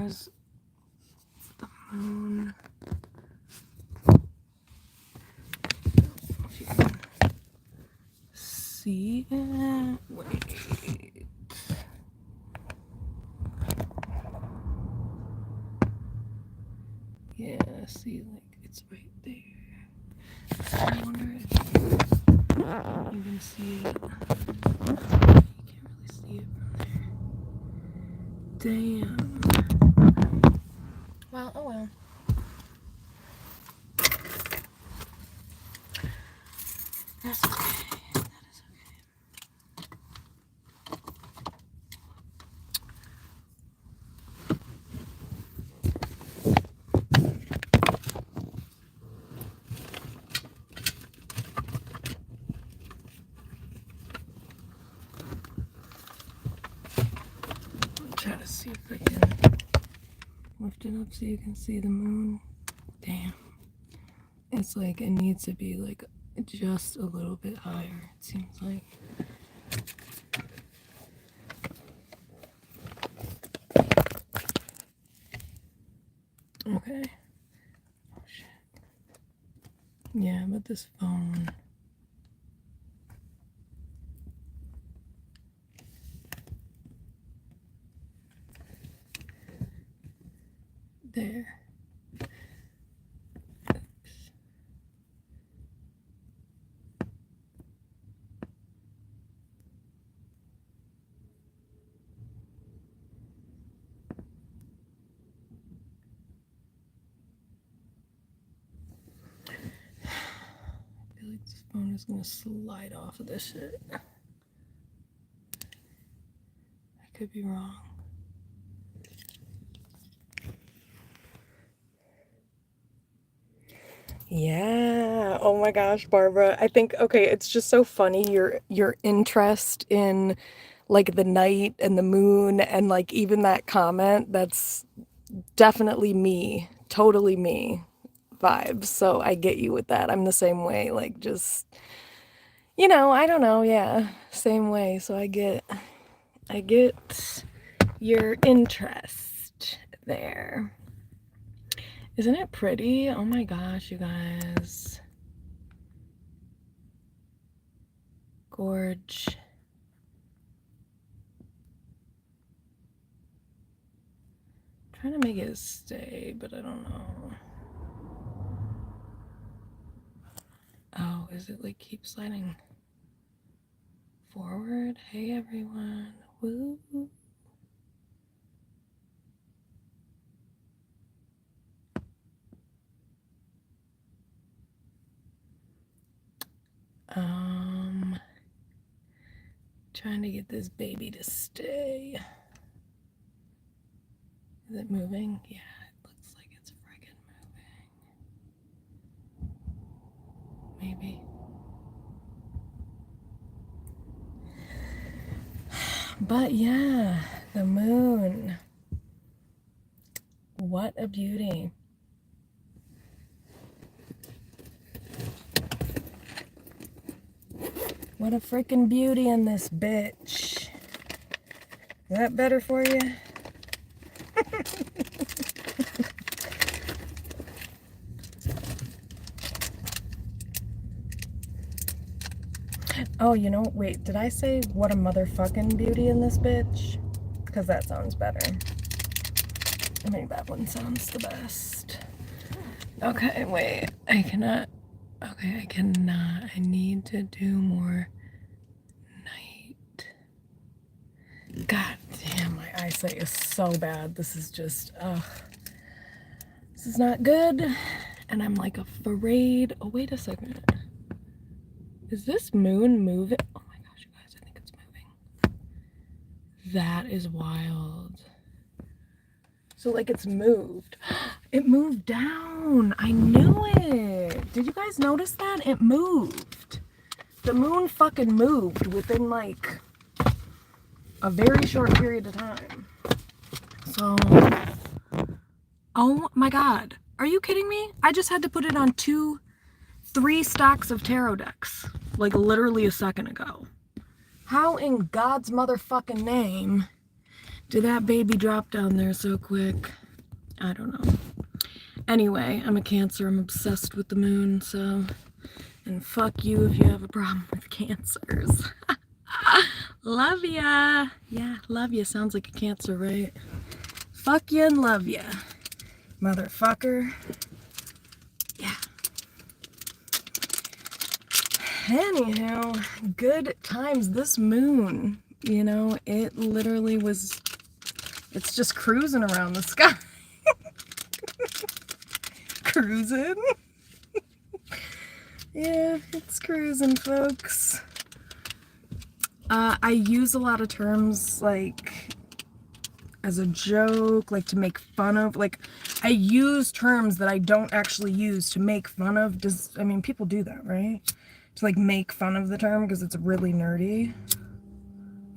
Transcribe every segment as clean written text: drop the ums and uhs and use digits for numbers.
there's the moon. If you can see it. Wait. Yeah, see, like, it's right there. So I wonder if you can see it. You can't really see it from there. Damn. Well, oh well. That's okay. That is try to see if I can lift it up so you can see the moon. Damn. It's like it needs to be like just a little bit higher, it seems like. Okay. Oh shit. Yeah, but this phone. There. Oops. I feel like this phone is gonna slide off of this shit. I could be wrong. Yeah. Oh my gosh, Barbara. I think okay, it's just so funny your interest in like the night and the moon and like even that comment. That's definitely me. Totally me vibes. So I get you with that. I'm the same way. Like just I don't know. Yeah. Same way. So I get your interest there. Isn't it pretty? Oh my gosh, you guys. Gorge. I'm trying to make it stay, but I don't know. Oh, is it like keep sliding forward? Hey everyone. Woo. Trying to get this baby to stay. Is it moving? Yeah, it looks like it's friggin' moving. Maybe. But yeah, the moon. What a beauty. What a freaking beauty in this bitch. Is that better for you? Oh, wait, did I say what a motherfucking beauty in this bitch? Because that sounds better. I think that one sounds the best. Okay, wait, I cannot. Okay, I cannot. I need to do more night. God damn, my eyesight is so bad. This is just, this is not good. And I'm like afraid. Oh, wait a second. Is this moon moving? Oh my gosh, you guys, I think it's moving. That is wild. So like it's moved. It moved down. I knew it. Did you guys notice that? It moved. The moon fucking moved within like a very short period of time. So, oh my God. Are you kidding me? I just had to put it on 3 stacks of tarot decks, like literally a second ago. How in God's motherfucking name Did that baby drop down there so quick? I don't know. Anyway, I'm a Cancer. I'm obsessed with the moon, so... And fuck you if you have a problem with Cancers. Love ya. Yeah, love ya. Sounds like a Cancer, right? Fuck ya and love ya. Motherfucker. Yeah. Anywho, good times. This moon, you know, it literally was... It's just cruising around the sky. Cruising? Yeah, it's cruising, folks. I use a lot of terms, like, as a joke, like, to make fun of. Like, I use terms that I don't actually use to make fun of. I mean, people do that, right? To, like, make fun of the term because it's really nerdy.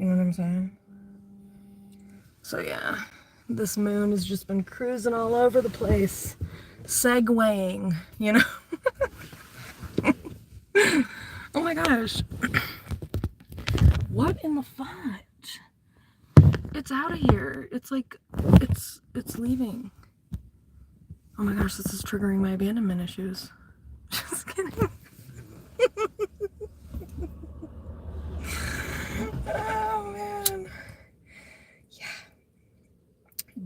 You know what I'm saying? So, yeah. This moon has just been cruising all over the place. Segwaying, you know? Oh my gosh. What in the fudge? It's out of here. It's like, it's leaving. Oh my gosh, this is triggering my abandonment issues. Just kidding. Oh man. Yeah.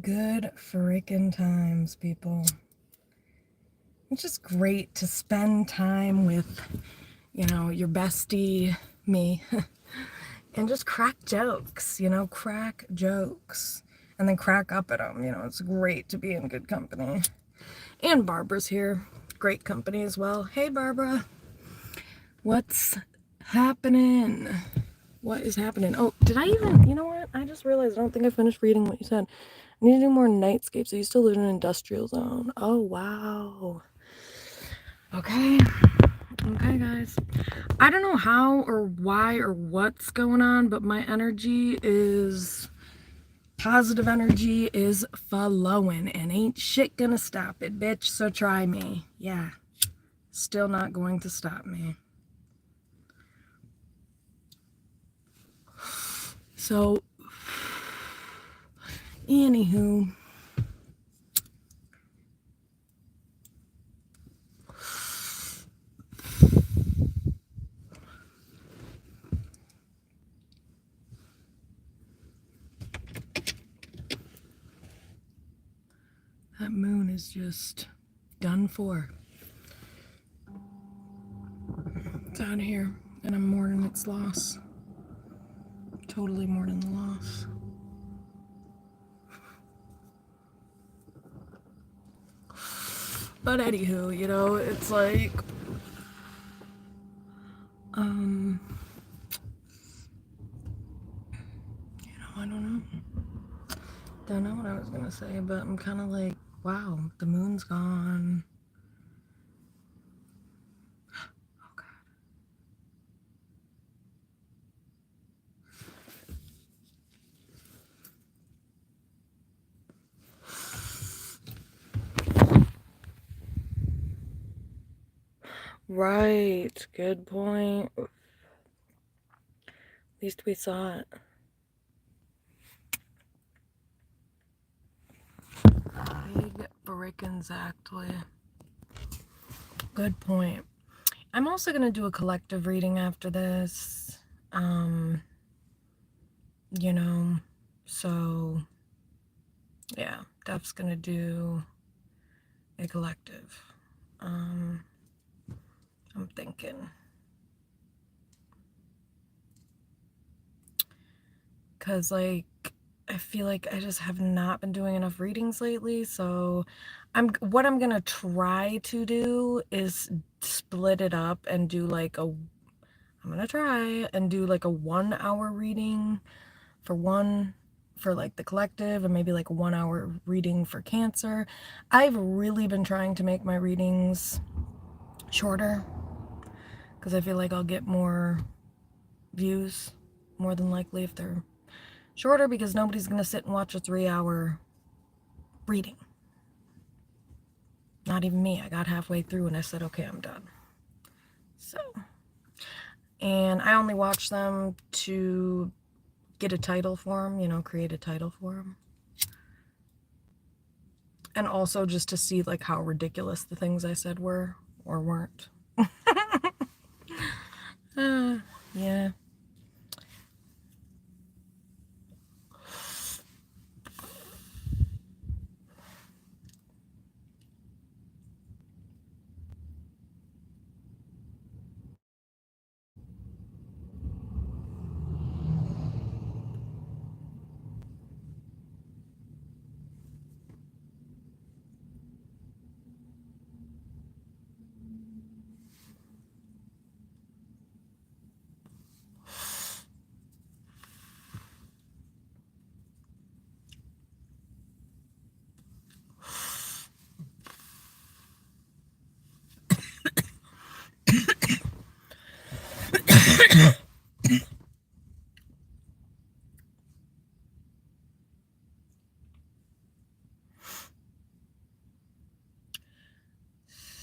Good freaking times, people. It's just great to spend time with, you know, your bestie, me, and just crack jokes, you know, crack jokes. And then crack up at them, you know, it's great to be in good company. And Barbara's here, great company as well. Hey, Barbara. What's happening? What is happening? Oh, did I even, you know what? I just realized I don't think I finished reading what you said. I need to do more nightscapes. I used to live in an industrial zone. Oh, wow. Okay. Okay, guys. I don't know how or why or what's going on, but my energy is... Positive energy is flowing and ain't shit gonna stop it, bitch. So try me. Yeah. Still not going to stop me. So, anywho. That moon is just done for. It's out of here, and I'm mourning its loss. Totally mourning the loss. But anywho, you know, it's like, you know, I don't know. Don't know what I was gonna say, but I'm kind of like, wow, the moon's gone. Oh God. Right, good point. At least we saw it. Big freaking exactly. Good point. I'm also gonna do a collective reading after this. You know, so yeah, Def's gonna do a collective. I'm thinking. Cause like I feel like I just have not been doing enough readings lately, so what I'm gonna try to do is split it up and do like I'm gonna try and do like a 1 hour reading for like the collective, and maybe like a 1 hour reading for Cancer. I've really been trying to make my readings shorter because I feel like I'll get more views more than likely if they're shorter, because nobody's gonna sit and watch a 3 hour reading. Not even me. I got halfway through and I said, okay, I'm done. So, and I only watch them to get a title for them, you know, create a title for them. And also just to see like how ridiculous the things I said were or weren't. Yeah.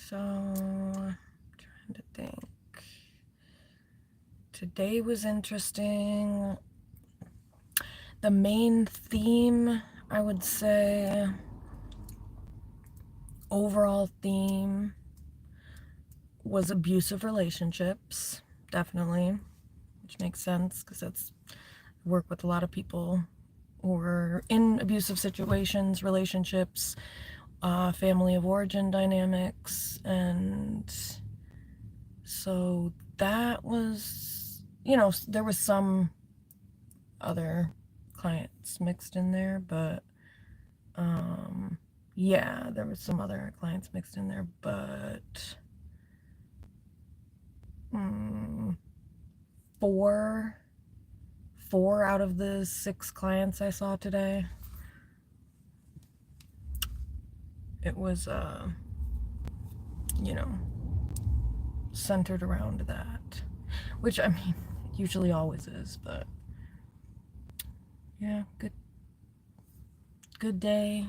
So, I'm trying to think. Today was interesting. The main theme, I would say, overall theme was abusive relationships, definitely, which makes sense because that's I work with a lot of people who are in abusive situations, relationships, family of origin dynamics, and so that was, you know, there was some other clients mixed in there, but yeah, there was some other clients mixed in there, but four out of the 6 clients I saw today, it was you know, centered around that, which I mean usually always is, but yeah, good day.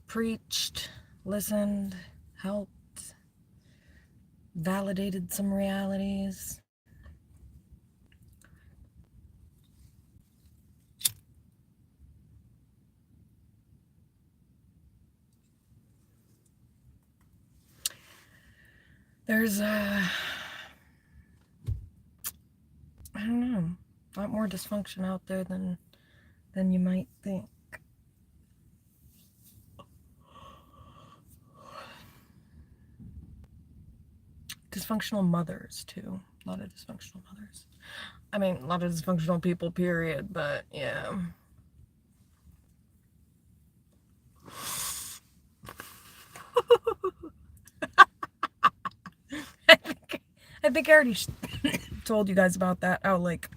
Preached, listened, helped, validated some realities. There's I don't know, a lot more dysfunction out there than you might think. Dysfunctional mothers too. A lot of dysfunctional mothers. I mean, a lot of dysfunctional people, period, but yeah. I think I already told you guys about that. How like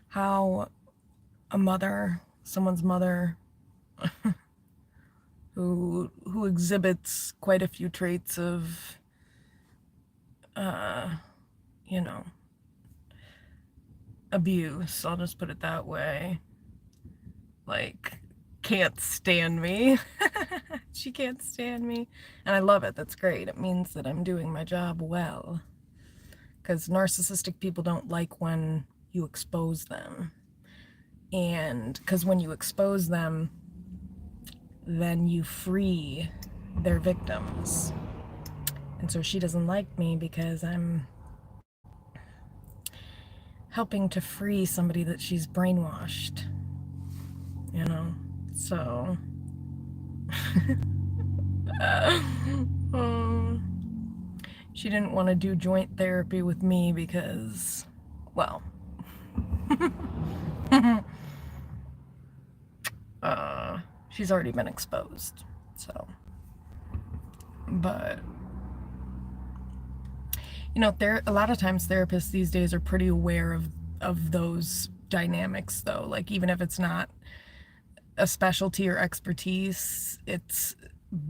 how a mother, someone's mother, who exhibits quite a few traits of, you know, abuse. I'll just put it that way. Like, can't stand me. She can't stand me, and I love it. That's great. It means that I'm doing my job well. Because narcissistic people don't like when you expose them. And because when you expose them, then you free their victims. And so she doesn't like me because I'm helping to free somebody that she's brainwashed. You know? So. She didn't want to do joint therapy with me because, well, she's already been exposed, so. But, you know, a lot of times therapists these days are pretty aware of those dynamics, though. Like, even if it's not a specialty or expertise, it's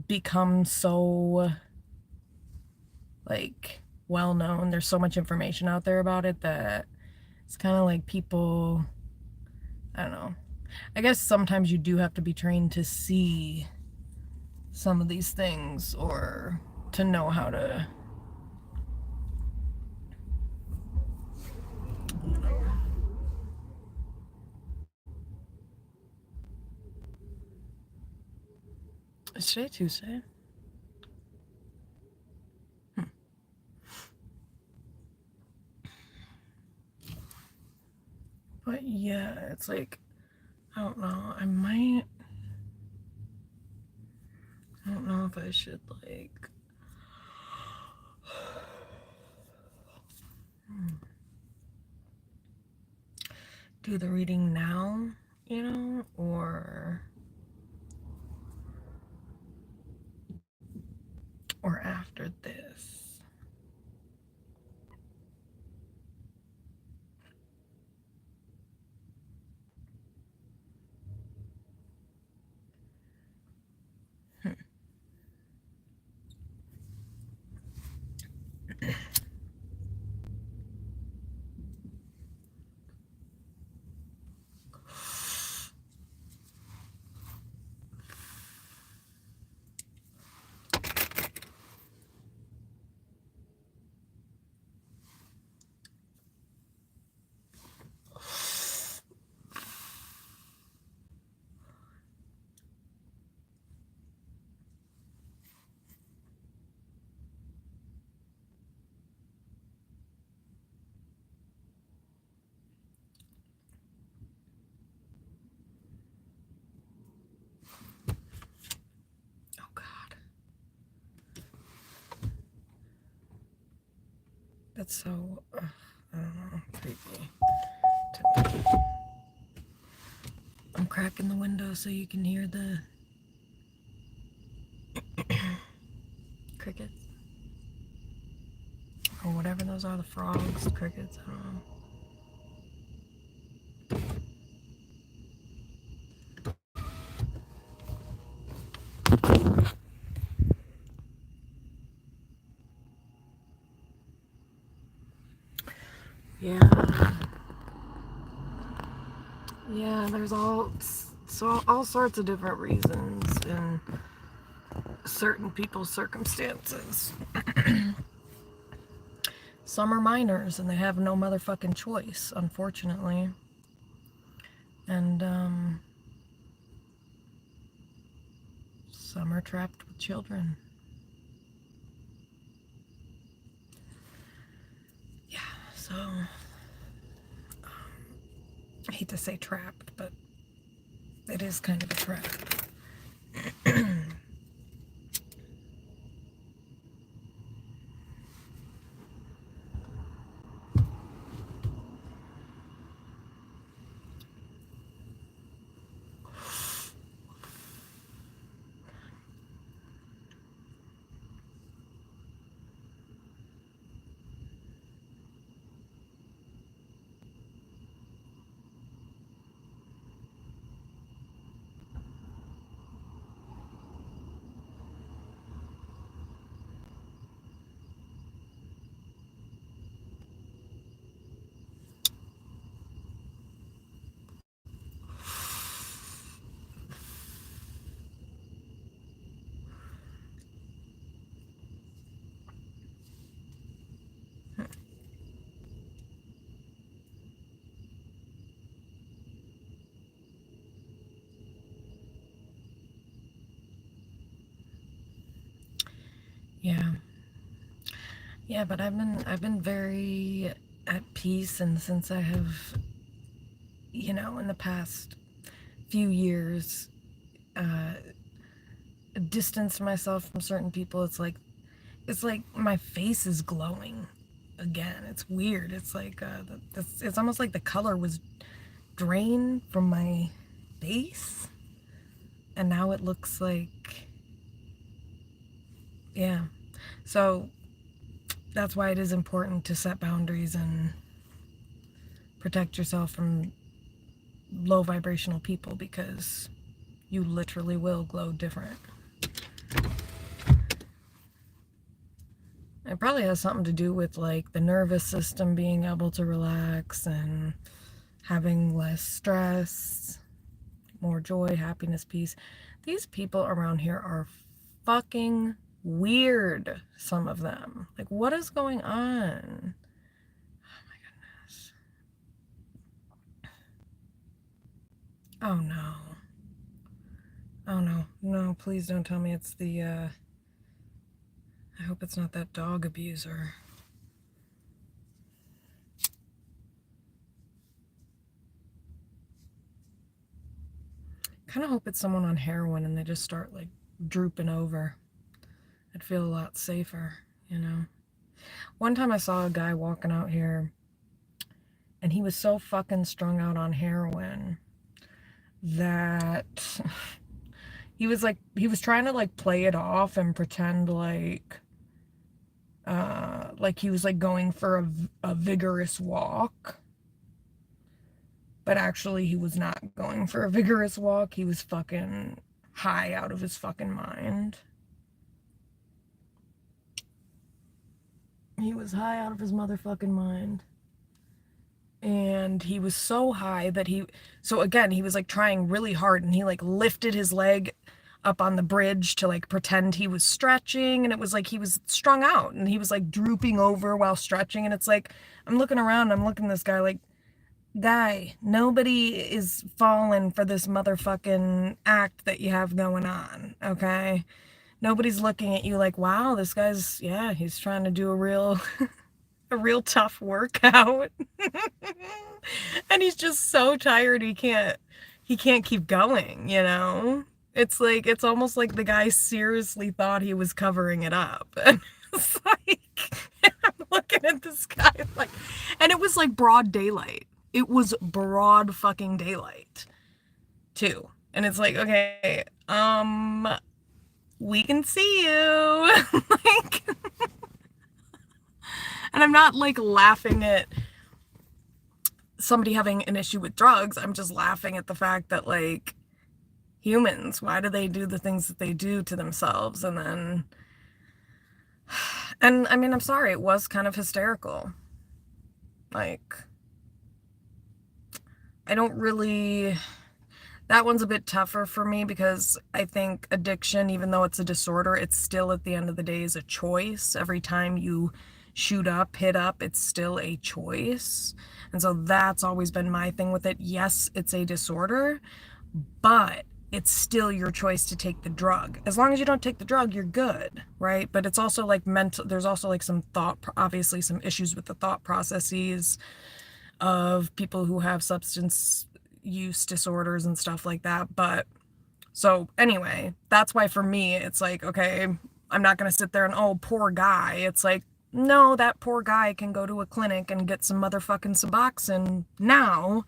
become so, like, well known. There's so much information out there about it that it's kind of like people, I don't know. I guess sometimes you do have to be trained to see some of these things, or to know how to, you know. Is today Tuesday? But yeah, it's like, I don't know. I don't know if I should like do the reading now, or after this. Oh God, that's so I don't know, creepy to me. I'm cracking the window so you can hear the crickets or whatever those are, the frogs, the crickets. I don't know. Yeah, yeah. There's all sorts of different reasons in certain people's circumstances. Some are minors and they have no motherfucking choice, unfortunately. And some are trapped with children. Yeah, so I hate to say trapped, but it is kind of a trap. Yeah. Yeah, but I've been very at peace, and since I have, in the past few years, uh, distanced myself from certain people, it's like my face is glowing again. It's weird. It's like it's almost like the color was drained from my face, and now it looks like, yeah. So that's why it is important to set boundaries and protect yourself from low vibrational people, because you literally will glow different. It probably has something to do with like the nervous system being able to relax and having less stress, more joy, happiness, peace. These people around here are fucking weird, some of them. Like, what is going on? Oh my goodness. Oh no. Oh no. No, please don't tell me it's the, I hope it's not that dog abuser. Kind of hope it's someone on heroin and they just start like drooping over. I'd feel a lot safer, you know. One time I saw a guy walking out here and he was so fucking strung out on heroin that he was trying to like play it off and pretend like he was like going for a vigorous walk. But actually he was not going for a vigorous walk. He was fucking high out of his fucking mind. He was high out of his motherfucking mind. And he was so high that so again, he was like trying really hard and he like lifted his leg up on the bridge to like pretend he was stretching, and it was like he was strung out and he was like drooping over while stretching, and it's like I'm looking around, I'm looking at this guy like, guy, nobody is falling for this motherfucking act that you have going on, okay? Nobody's looking at you like, wow, this guy's, yeah, he's trying to do a real a real tough workout. And he's just so tired he can't keep going, you know? It's like it's almost like the guy seriously thought he was covering it up. And it's like I'm looking at this guy like, and it was like broad daylight. It was broad fucking daylight too. And it's like, okay, we can see you. Like, and I'm not like laughing at somebody having an issue with drugs. I'm just laughing at the fact that like humans, why do they do the things that they do to themselves? And then, and I mean, I'm sorry, it was kind of hysterical. Like, I don't really, that one's a bit tougher for me because I think addiction, even though it's a disorder, it's still at the end of the day is a choice. Every time you shoot up, hit up, it's still a choice. And so that's always been my thing with it. Yes, it's a disorder, but it's still your choice to take the drug. As long as you don't take the drug, you're good, right? But it's also like mental, there's also like some thought, obviously some issues with the thought processes of people who have substance use disorders and stuff like that. But so anyway, that's why for me, it's like, okay, I'm not going to sit there and, oh, poor guy. It's like, no, that poor guy can go to a clinic and get some motherfucking Suboxone now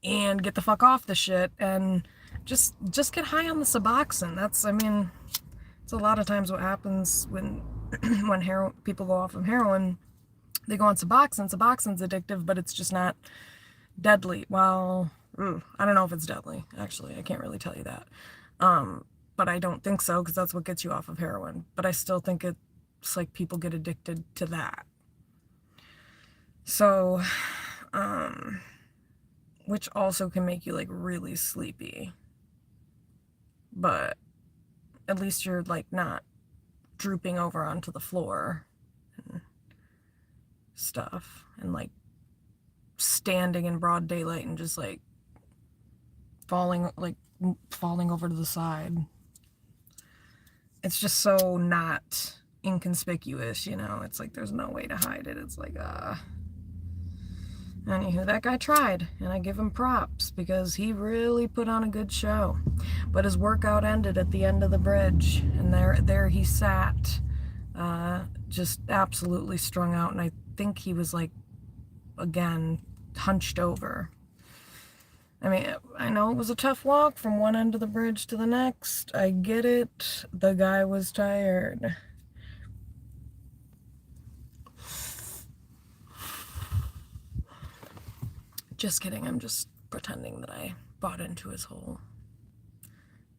and get the fuck off the shit and just get high on the Suboxone. That's, I mean, it's a lot of times what happens when when people go off of heroin, they go on Suboxone. Suboxone's addictive, but it's just not deadly. Well, I don't know if it's deadly. Actually, I can't really tell you that. But I don't think so because that's what gets you off of heroin. But I still think it's like people get addicted to that. So, which also can make you like really sleepy. But at least you're like not drooping over onto the floor and stuff and like standing in broad daylight and just like falling over to the side. It's just so not inconspicuous, you know? It's like there's no way to hide it. It's like, anywho, that guy tried, and I give him props because he really put on a good show. But his workout ended at the end of the bridge, and there he sat, just absolutely strung out, and I think he was like, again, hunched over. I mean, I know it was a tough walk from one end of the bridge to the next. I get it. The guy was tired. Just kidding. I'm just pretending that I bought into his whole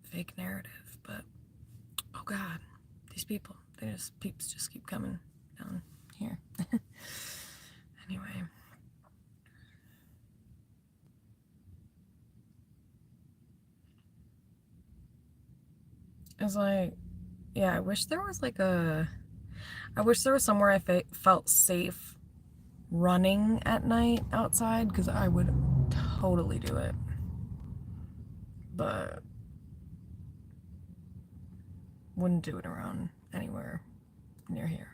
fake narrative. But, oh God, these people, peeps just keep coming down here. Anyway. It's like, Yeah, I wish there was like I wish there was somewhere I felt safe running at night outside, because I would totally do it. But wouldn't do it around anywhere near here.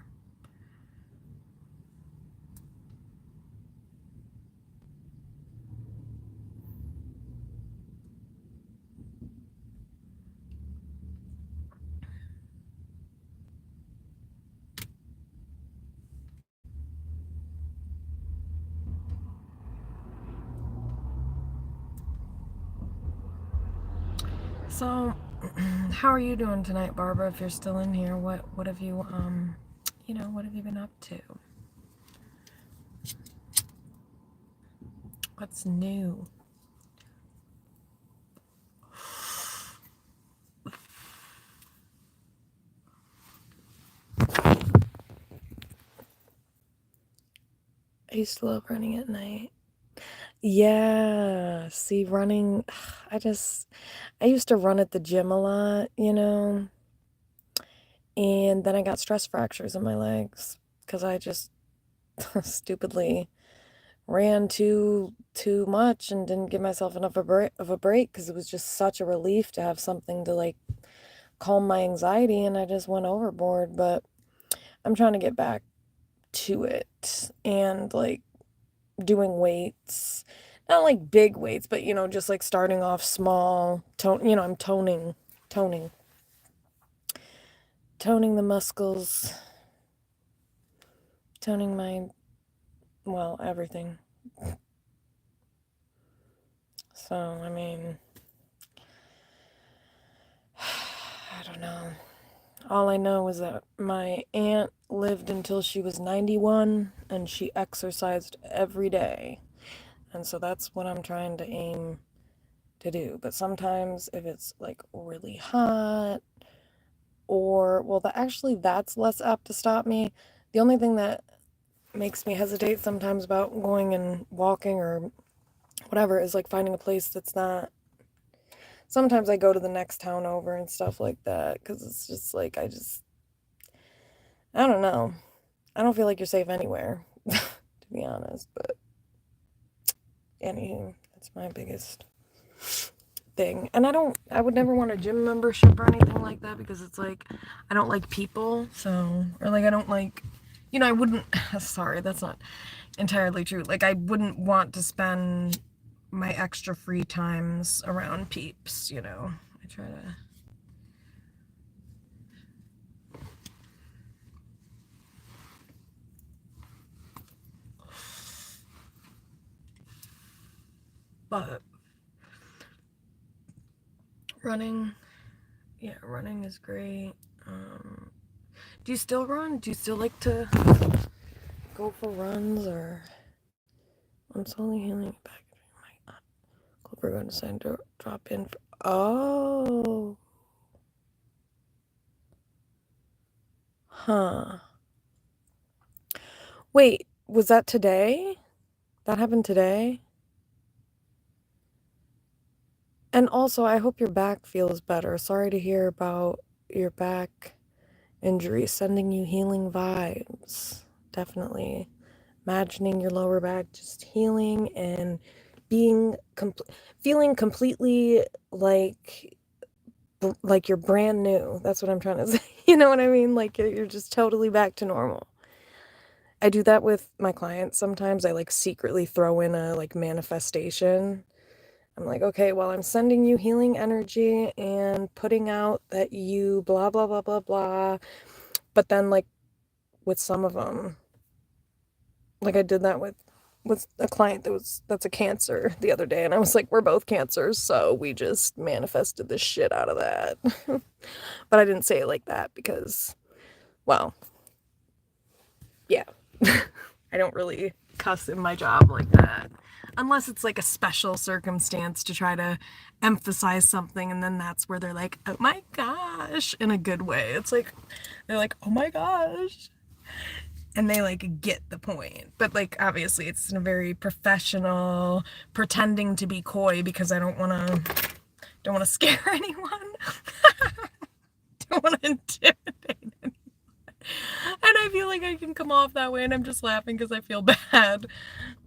So, how are you doing tonight, Barbara? If you're still in here, what have you what have you been up to? What's new? I used to love running at night. Yeah, see, running, I used to run at the gym a lot, and then I got stress fractures in my legs because I just stupidly ran too much and didn't give myself enough of a break, because it was just such a relief to have something to like calm my anxiety, and I just went overboard. But I'm trying to get back to it and like doing weights, not like big weights, but just like starting off small, I'm toning the muscles, toning everything. So, I mean, I don't know. All I know is that my aunt lived until she was 91, and she exercised every day. And so that's what I'm trying to aim to do. But sometimes if it's like really hot, that's less apt to stop me. The only thing that makes me hesitate sometimes about going and walking or whatever is like finding a place that's not. Sometimes I go to the next town over and stuff like that, because it's just like I don't know. I don't feel like you're safe anywhere, to be honest. But anywho, that's my biggest thing. And I would never want a gym membership or anything like that, because it's like I don't like people. So, or like I don't like, I wouldn't. Sorry, that's not entirely true. Like, I wouldn't want to spend my extra free times around peeps. I try to. But running is great. Do you still run? Do you still like to go for runs? Or I'm slowly healing back. My Clipper going to send drop in. Oh, huh. Wait, was that today? That happened today? And also, I hope your back feels better. Sorry to hear about your back injury. Sending you healing vibes. Definitely. Imagining your lower back just healing and feeling completely like you're brand new. That's what I'm trying to say. You know what I mean? Like you're just totally back to normal. I do that with my clients sometimes. I like secretly throw in a like manifestation. I'm like, okay, well, I'm sending you healing energy and putting out that you blah, blah, blah, blah, blah. But then, like, with some of them, like I did that with a client that's a Cancer the other day, and I was like, we're both Cancers, so we just manifested the shit out of that. But I didn't say it like that because, well, yeah. I don't really cuss in my job like that. Unless it's like a special circumstance to try to emphasize something, and then that's where they're like, oh my gosh, in a good way. It's like, they're like, oh my gosh. And they like get the point. But like, obviously, it's in a very professional, pretending to be coy because I don't want to scare anyone. don't want to intimidate anyone. And I feel like I can come off that way, and I'm just laughing because I feel bad.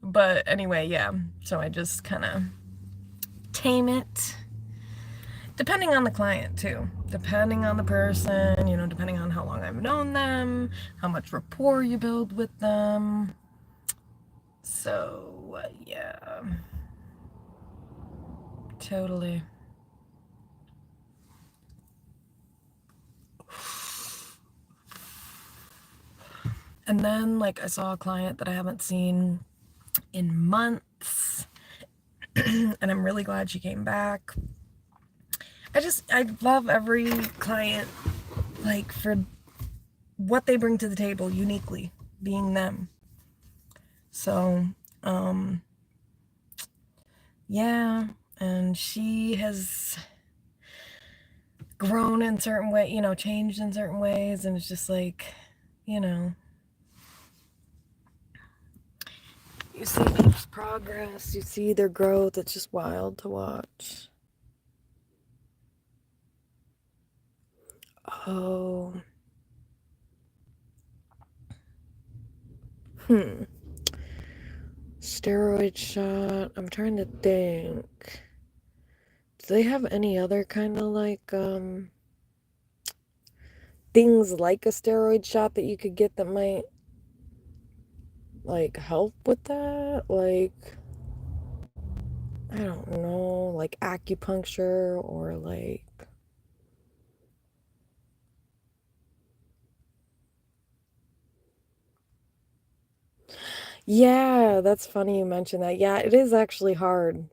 But anyway, yeah. So I just kind of tame it. Depending on the client, too. Depending on the person, you know, depending on how long I've known them, how much rapport you build with them. So, yeah. Totally. And then, like, I saw a client that I haven't seen in months, and I'm really glad she came back. I love every client, like, for what they bring to the table uniquely, being them. So, yeah, and she has grown in certain way, you know, changed in certain ways, and it's just like, you know, you see people's progress, you see their growth. It's just wild to watch. Oh. Steroid shot. I'm trying to think. Do they have any other kind of like things like a steroid shot that you could get that might like help with that? Like, I don't know, like acupuncture or like, yeah, that's funny you mentioned that. Yeah, it is actually hard.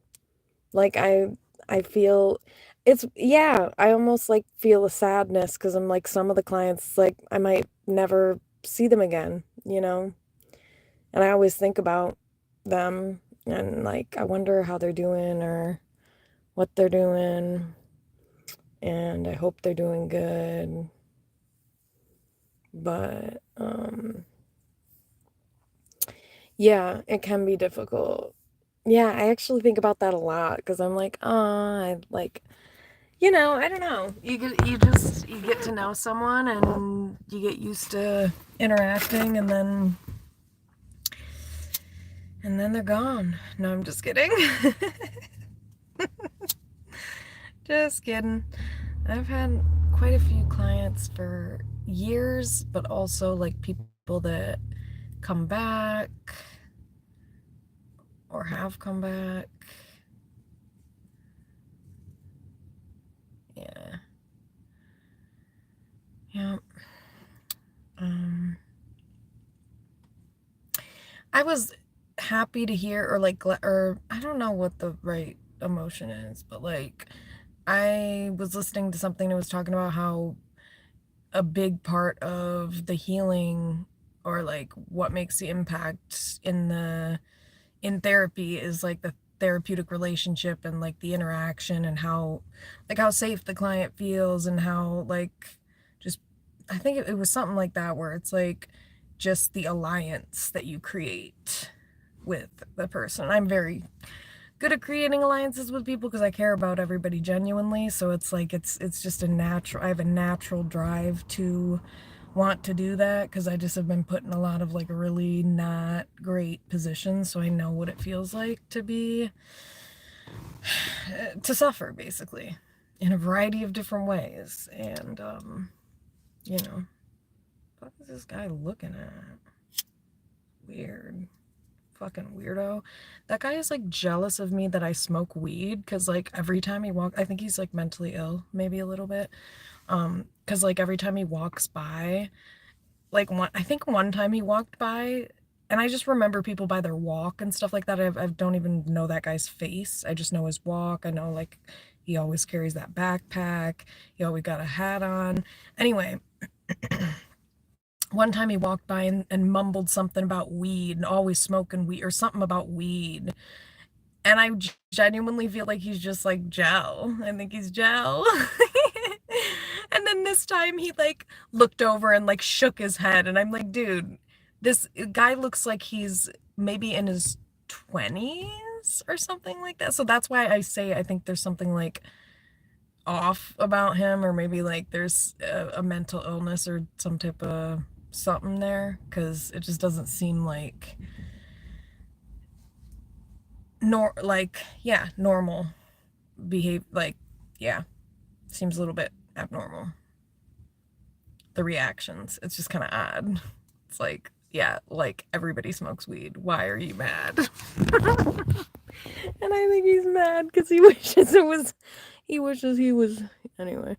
Like I feel it's, yeah, I almost like feel a sadness because I'm like some of the clients like I might never see them again, you know? And I always think about them and like I wonder how they're doing or what they're doing, and I hope they're doing good. But yeah, it can be difficult. Yeah, I actually think about that a lot because I'm like, I like, you know, I don't know. You get to know someone and you get used to interacting, and then they're gone. No, I'm just kidding. Just kidding. I've had quite a few clients for years, but also like people that come back or have come back. Yeah. Yeah. I was happy to hear, or like, or I don't know what the right emotion is, but like, I was listening to something that was talking about how a big part of the healing, or like what makes the impact in therapy is like the therapeutic relationship and like the interaction and how safe the client feels and how like just I think it was something like that where it's like just the alliance that you create with the person. I'm very good at creating alliances with people because I care about everybody genuinely, so it's like it's just a natural, I have a natural drive to want to do that because I just have been put in a lot of like really not great positions, so I know what it feels like to suffer basically in a variety of different ways. And you know, what is this guy looking at? Weird. Fucking weirdo. That guy is like jealous of me that I smoke weed because like every time he walks, I think he's like mentally ill, maybe a little bit. Because like every time he walks by, like I think one time he walked by, and I just remember people by their walk and stuff like that. I don't even know that guy's face. I just know his walk. I know like he always carries that backpack. He always got a hat on. Anyway, one time he walked by and mumbled something about weed and always smoking weed or something about weed. And I genuinely feel like he's just like gel. I think he's gel. And then this time he like looked over and like shook his head. And I'm like, dude, this guy looks like he's maybe in his 20s or something like that. So that's why I say I think there's something like off about him, or maybe like there's a mental illness or some type of something there, because it just doesn't seem like normal behave. Like, yeah, seems a little bit abnormal. The reactions, it's just kind of odd. It's like, yeah, like everybody smokes weed. Why are you mad? And I think he's mad because he wishes he was, anyway.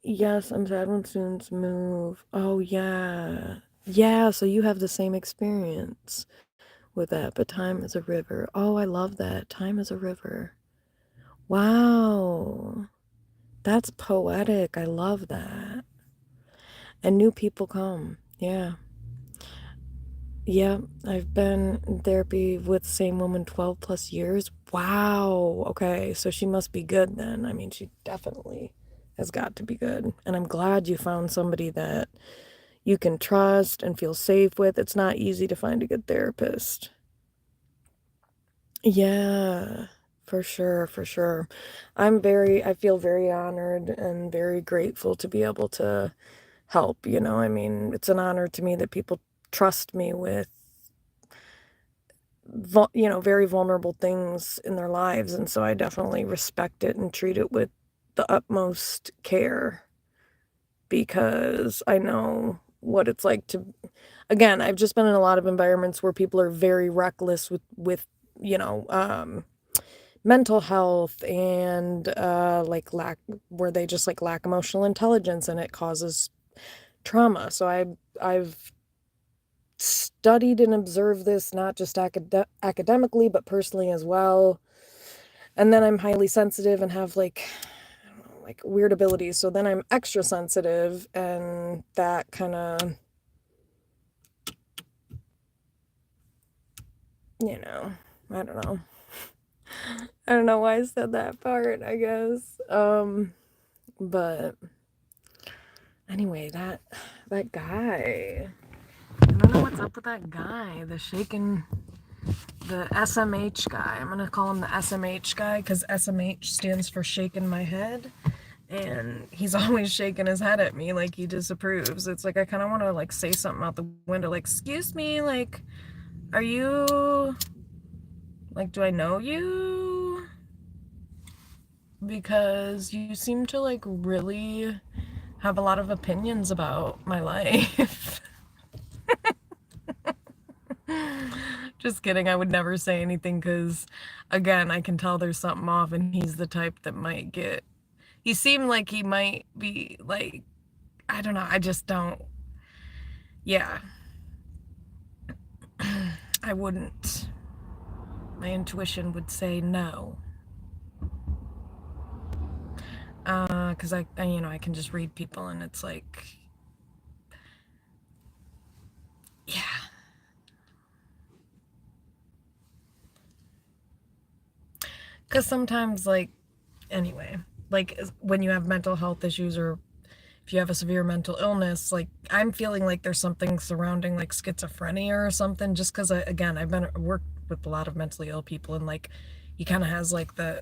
Yes, I'm sad when students move. Oh, yeah. Yeah, so you have the same experience with that, but time is a river. Oh, I love that. Time is a river. Wow. That's poetic. I love that. And new people come. Yeah. Yeah, I've been in therapy with the same woman 12 plus years. Wow. Okay, so she must be good then. I mean, she definitely has got to be good. And I'm glad you found somebody that you can trust and feel safe with. It's not easy to find a good therapist. Yeah, for sure, for sure. I feel very honored and very grateful to be able to help, you know. I mean, it's an honor to me that people trust me with very vulnerable things in their lives. And so I definitely respect it and treat it with the utmost care because I know what it's like to, again, I've just been in a lot of environments where people are very reckless with, you know, mental health and, like where they just like lack emotional intelligence and it causes trauma. So I've studied and observed this not just academically but personally as well. And then I'm highly sensitive and have like weird abilities, so then I'm extra sensitive, and that kind of, I don't know. I don't know why I said that part, I guess. But anyway, that guy, I don't know what's up with that guy, the SMH guy. I'm gonna call him the SMH guy because SMH stands for shaking my head. And he's always shaking his head at me like he disapproves. It's like I kind of want to like say something out the window, like, excuse me, like, are you, like, do I know you? Because you seem to like really have a lot of opinions about my life. Just kidding. I would never say anything because, again, I can tell there's something off, and he's the type that might get. He seemed like he might be like, I don't know. I just don't. Yeah. I wouldn't. My intuition would say no. Because I can just read people, and it's like, yeah. Because sometimes, like, anyway, like when you have mental health issues or if you have a severe mental illness, like I'm feeling like there's something surrounding like schizophrenia or something. Just because, again, I've worked with a lot of mentally ill people, and like he kind of has like the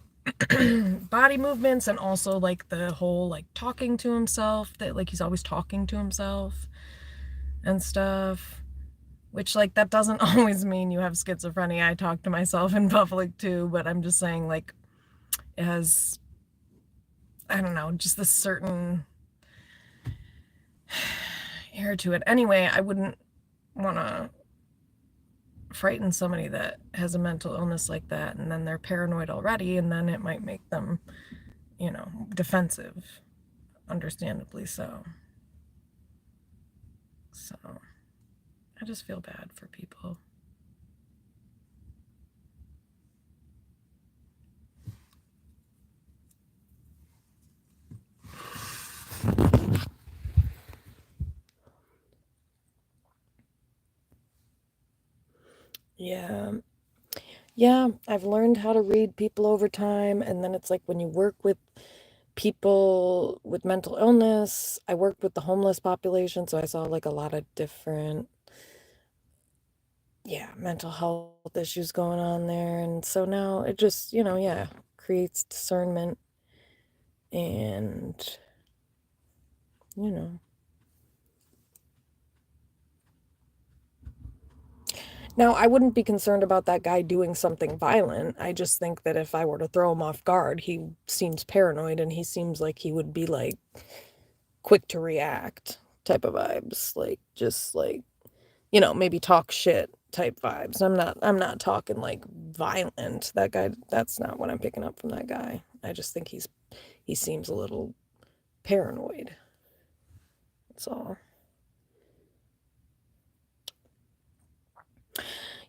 body movements and also like the whole like talking to himself, that like he's always talking to himself and stuff. Which, like, that doesn't always mean you have schizophrenia. I talk to myself in public too, but I'm just saying, like, it has, I don't know, just this certain air to it. Anyway, I wouldn't want to frighten somebody that has a mental illness like that, and then they're paranoid already, and then it might make them, defensive, understandably so. So, I just feel bad for people. Yeah. Yeah, I've learned how to read people over time, and then it's like when you work with people with mental illness, I worked with the homeless population, so I saw like a lot of different, yeah, mental health issues going on there. And so now it just, yeah, creates discernment And, you know. Now, I wouldn't be concerned about that guy doing something violent. I just think that if I were to throw him off guard, he seems paranoid and he seems like he would be like quick to react type of vibes. Like just like, you know, maybe talk shit type vibes. I'm not talking like violent. That guy, that's not what I'm picking up from that guy. I just think he seems a little paranoid. That's all.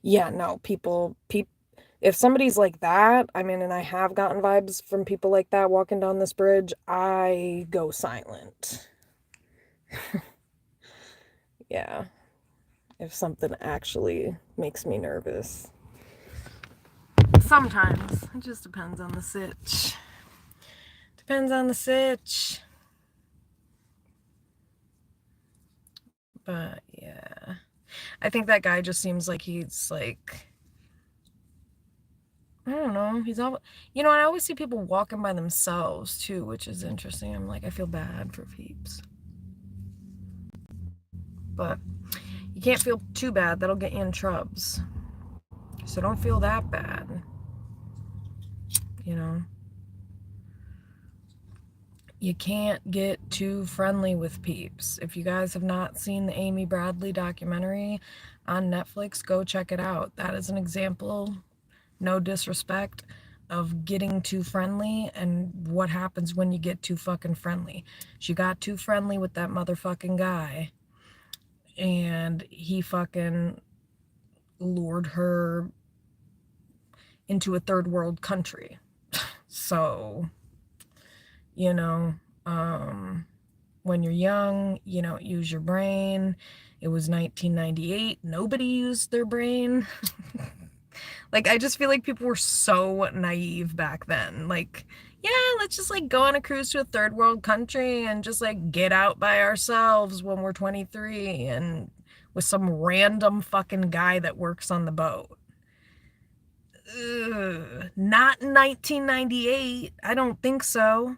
Yeah, no, if somebody's like that, I mean, and I have gotten vibes from people like that walking down this bridge, I go silent. Yeah, if something actually makes me nervous. Sometimes. It just depends on the sitch. Depends on the sitch. But yeah. I think that guy just seems like he's like, I don't know. He's all, you know, I always see people walking by themselves too, which is interesting. I'm like, I feel bad for peeps. But you can't feel too bad. That'll get you in trubs. So don't feel that bad. You know? You can't get too friendly with peeps. If you guys have not seen the Amy Bradley documentary on Netflix, go check it out. That is an example, no disrespect, of getting too friendly and what happens when you get too fucking friendly. She got too friendly with that motherfucking guy, and he fucking lured her into a third world country. So, you know, when you're young, you don't use your brain. It was 1998. Nobody used their brain. Like, I just feel like people were so naive back then. Like, yeah, let's just like go on a cruise to a third world country and just like get out by ourselves when we're 23 and with some random fucking guy that works on the boat. Ugh. Not in 1998. I don't think so.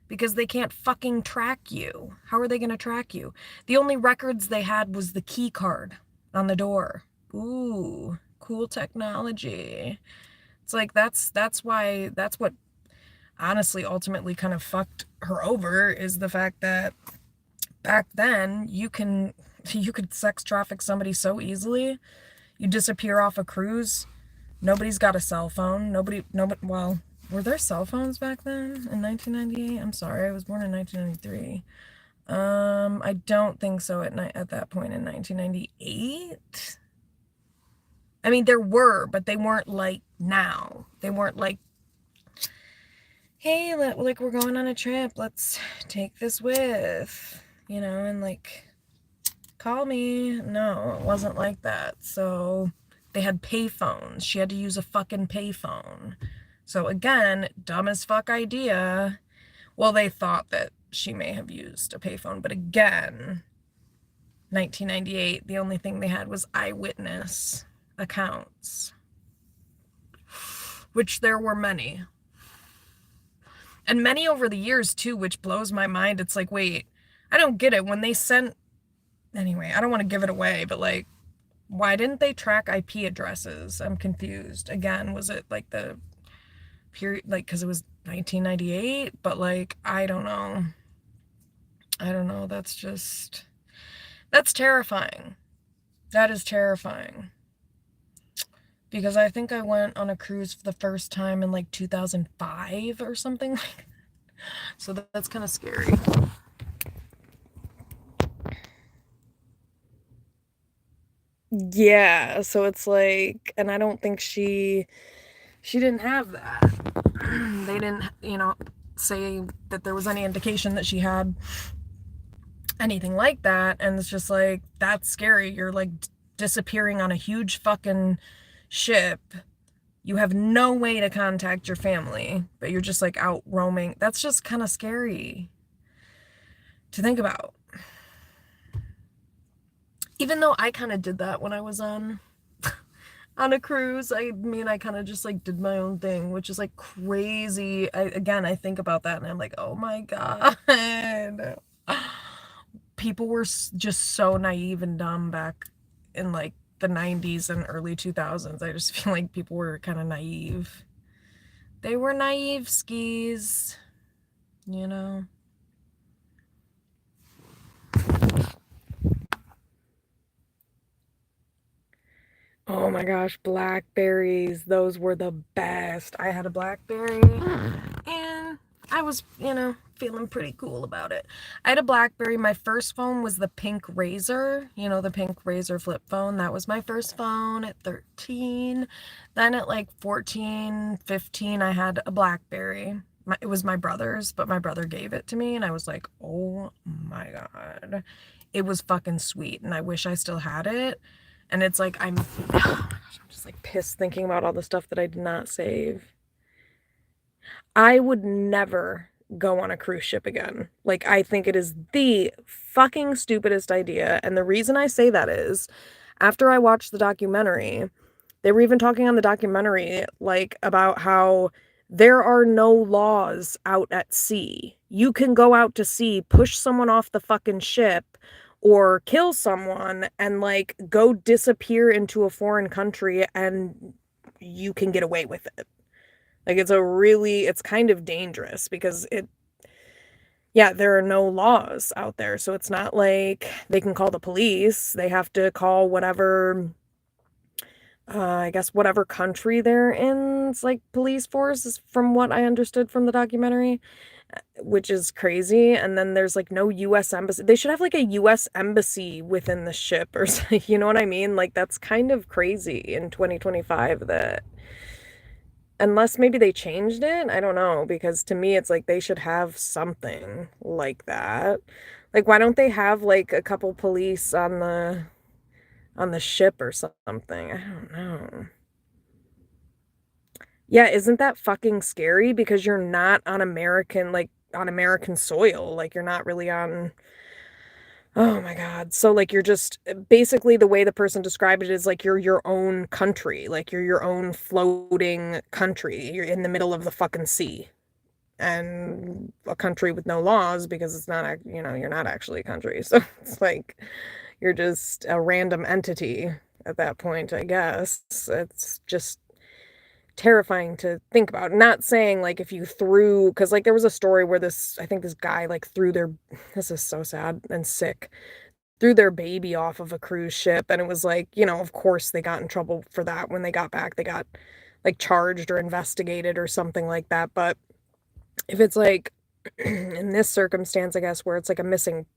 Because they can't fucking track you. How are they going to track you? The only records they had was the key card on the door. Ooh, cool technology. It's like that's what honestly ultimately kind of fucked her over, is the fact that back then you could sex traffic somebody so easily. You disappear off a cruise. Nobody's got a cell phone. Nobody, well, were there cell phones back then in 1998? I'm sorry, I was born in 1993. I don't think so at that point in 1998. I mean, there were, but they weren't like now. They weren't like, hey, like we're going on a trip. Let's take this with, you know, and like, call me. No, it wasn't like that. So they had payphones. She had to use a fucking payphone. So again, dumb as fuck idea. Well, they thought that she may have used a payphone, but again, 1998, the only thing they had was eyewitness accounts, which there were many. And many over the years too, which blows my mind. It's like, wait, I don't get it. When they sent, anyway, I don't want to give it away, but like, why didn't they track IP addresses? I'm confused. Again, was it like the period, like, because it was 1998? But like, I don't know. That's terrifying. That is terrifying. Because I think I went on a cruise for the first time in like 2005 or something like that. So that's kind of scary. Yeah, so it's like, and I don't think she didn't have that. They didn't, you know, say that there was any indication that she had anything like that. And it's just like, that's scary. You're like disappearing on a huge fucking ship. You have no way to contact your family, but you're just like out roaming. That's just kind of scary to think about. Even though I kind of did that when I was on on a cruise. I mean, I kind of just like did my own thing, which is like crazy. I think about that and I'm like, oh my God. People were just so naive and dumb back in like the 90s and early 2000s. I just feel like people were kind of naive. They were naive skis, you know. Oh my gosh, blackberries. Those were the best. I had a blackberry and I was, feeling pretty cool about it. I had a blackberry. My first phone was the pink Razor, the pink Razor flip phone. That was my first phone at 13. Then at like 14, 15, I had a blackberry. It was my brother's, but my brother gave it to me and I was like, oh my God. It was fucking sweet and I wish I still had it. And it's like, I'm just like pissed thinking about all the stuff that I did not save. I would never go on a cruise ship again. Like, I think it is the fucking stupidest idea. And the reason I say that is after I watched the documentary, they were even talking on the documentary, like, about how there are no laws out at sea. You can go out to sea, push someone off the fucking ship, or kill someone and, like, go disappear into a foreign country and you can get away with it. Like, it's kind of dangerous because yeah, there are no laws out there. So it's not like they can call the police. They have to call whatever I guess whatever country they're in, it's like police force is from what I understood from the documentary, which is crazy. And then there's like no US embassy. They should have like a US embassy within the ship or something, you know what I mean? Like that's kind of crazy in 2025 that unless maybe they changed it, I don't know, because to me it's like they should have something like that. Like why don't they have like a couple police on the ship or something? I don't know. Yeah, isn't that fucking scary? Because you're not on American soil. Like you're not really on, oh my God. So like you're just basically the way the person described it is like you're your own country. Like you're your own floating country. You're in the middle of the fucking sea. And a country with no laws because it's not, you're not actually a country. So it's like you're just a random entity at that point, I guess. It's just terrifying to think about. Not saying like if you threw, because like there was a story where I think this guy like this is so sad and sick, threw their baby off of a cruise ship. And it was like, of course they got in trouble for that. When they got back, they got like charged or investigated or something like that. But if it's like in this circumstance, I guess, where it's like a missing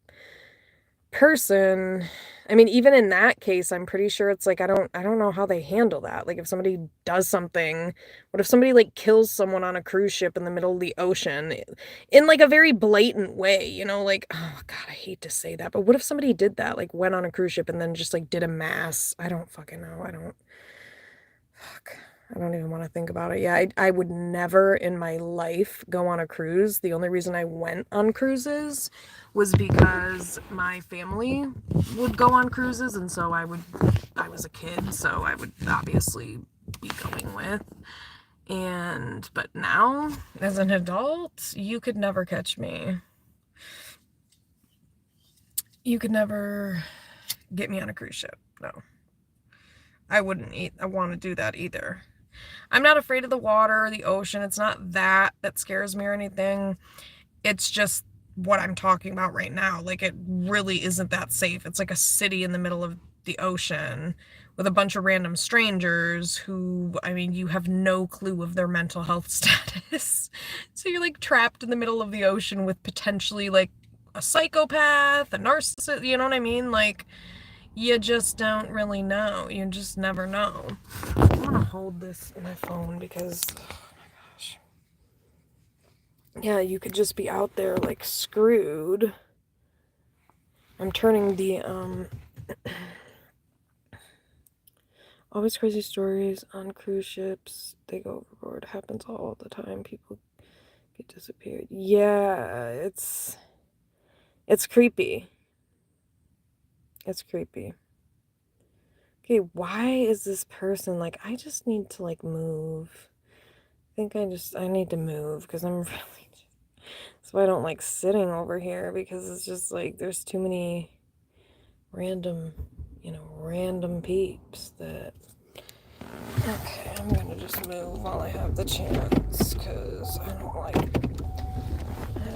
person, I mean, even in that case, I'm pretty sure it's like I don't know how they handle that. Like if somebody does something, what if somebody like kills someone on a cruise ship in the middle of the ocean in like a very blatant way, like oh God, I hate to say that, but what if somebody did that, like went on a cruise ship and then just like did a mass, I don't fucking know. Fuck. I don't even want to think about it. Yeah, I would never in my life go on a cruise. The only reason I went on cruises was because my family would go on cruises, and so I was a kid, so I would obviously be going with. But now, as an adult, you could never catch me. You could never get me on a cruise ship. No. I want to do that either. I'm not afraid of the water or the ocean. It's not that scares me or anything. It's just what I'm talking about right now. Like, it really isn't that safe. It's like a city in the middle of the ocean with a bunch of random strangers who, I mean, you have no clue of their mental health status. So you're like trapped in the middle of the ocean with potentially like a psychopath, a narcissist, you know what I mean? Like, you just don't really know. You just never know. I'm gonna hold this in my phone because, oh my gosh. Yeah, you could just be out there like screwed. I'm turning the, always crazy stories on cruise ships. They go overboard. Happens all the time. People get disappeared. Yeah, it's creepy. It's creepy. Okay, why is this person like, I just need to like move. I think I need to move because I'm really, that's why I don't like sitting over here, because it's just like there's too many random, random peeps that, okay, I'm gonna just move while I have the chance, because I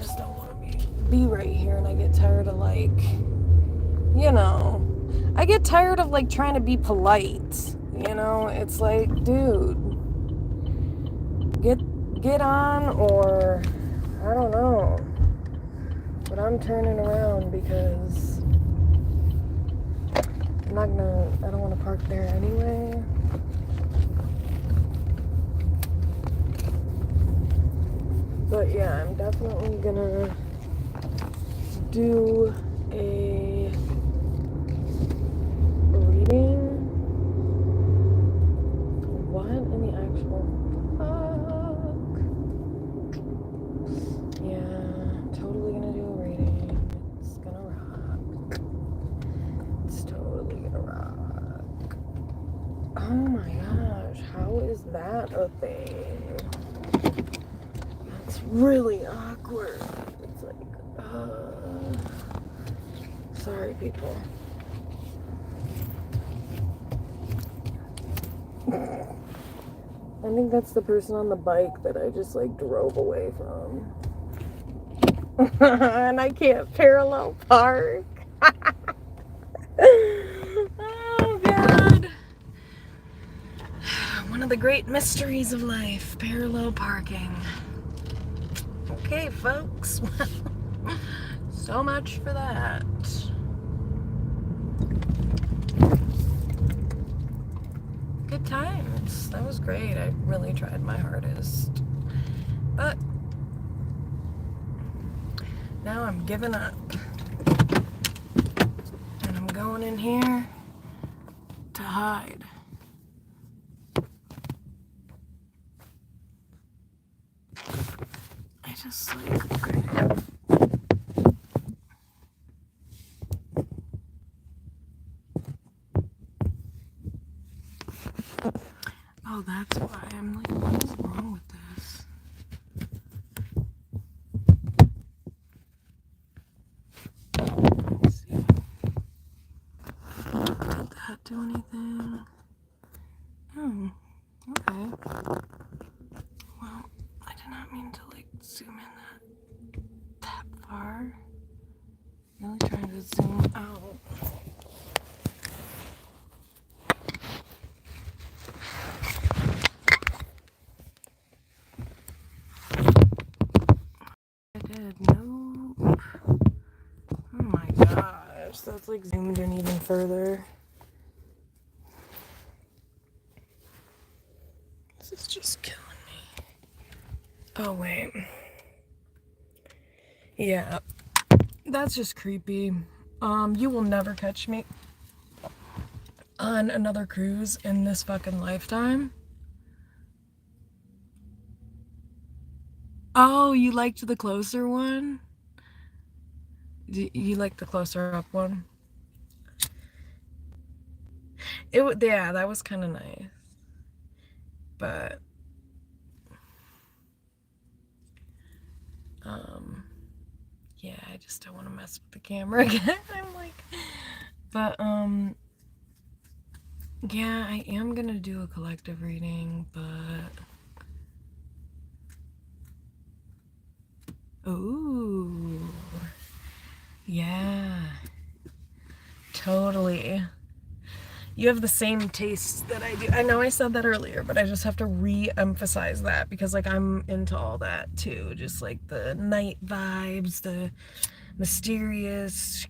just don't want to be right here, and I get tired of like, I get tired of like trying to be polite, it's like, dude, get on, or I don't know, but I'm turning around because I don't want to park there anyway. But yeah, I'm definitely gonna do a reading. What in the actual fuck? Yeah, totally gonna do a reading. It's gonna rock. It's totally gonna rock. Oh my gosh, how is that a thing? That's really awkward. It's like, sorry, people. I think that's the person on the bike that I just like drove away from. And I can't parallel park. Oh God. One of the great mysteries of life, parallel parking. Okay, folks. So much for that. Good times. That was great. I really tried my hardest. But now I'm giving up. And I'm going in here to hide. I just like... Oh, that's why I'm like, what is wrong with this? Let's see. Did that do anything? Oh, okay. Well, I did not mean to like zoom in that far. Really trying to zoom out. I did. Nope. Oh my gosh, that's like zoomed in even further. This is just killing me. Oh wait. Yeah, that's just creepy. You will never catch me on another cruise in this fucking lifetime. Oh, you liked the closer one? You like the closer up one? Yeah, that was kind of nice. But yeah, I just don't want to mess with the camera again. I'm like, but yeah, I am gonna do a collective reading, but ooh, yeah, totally. You have the same tastes that I do. I know I said that earlier, but I just have to re-emphasize that because like I'm into all that too. Just like the night vibes, the mysterious,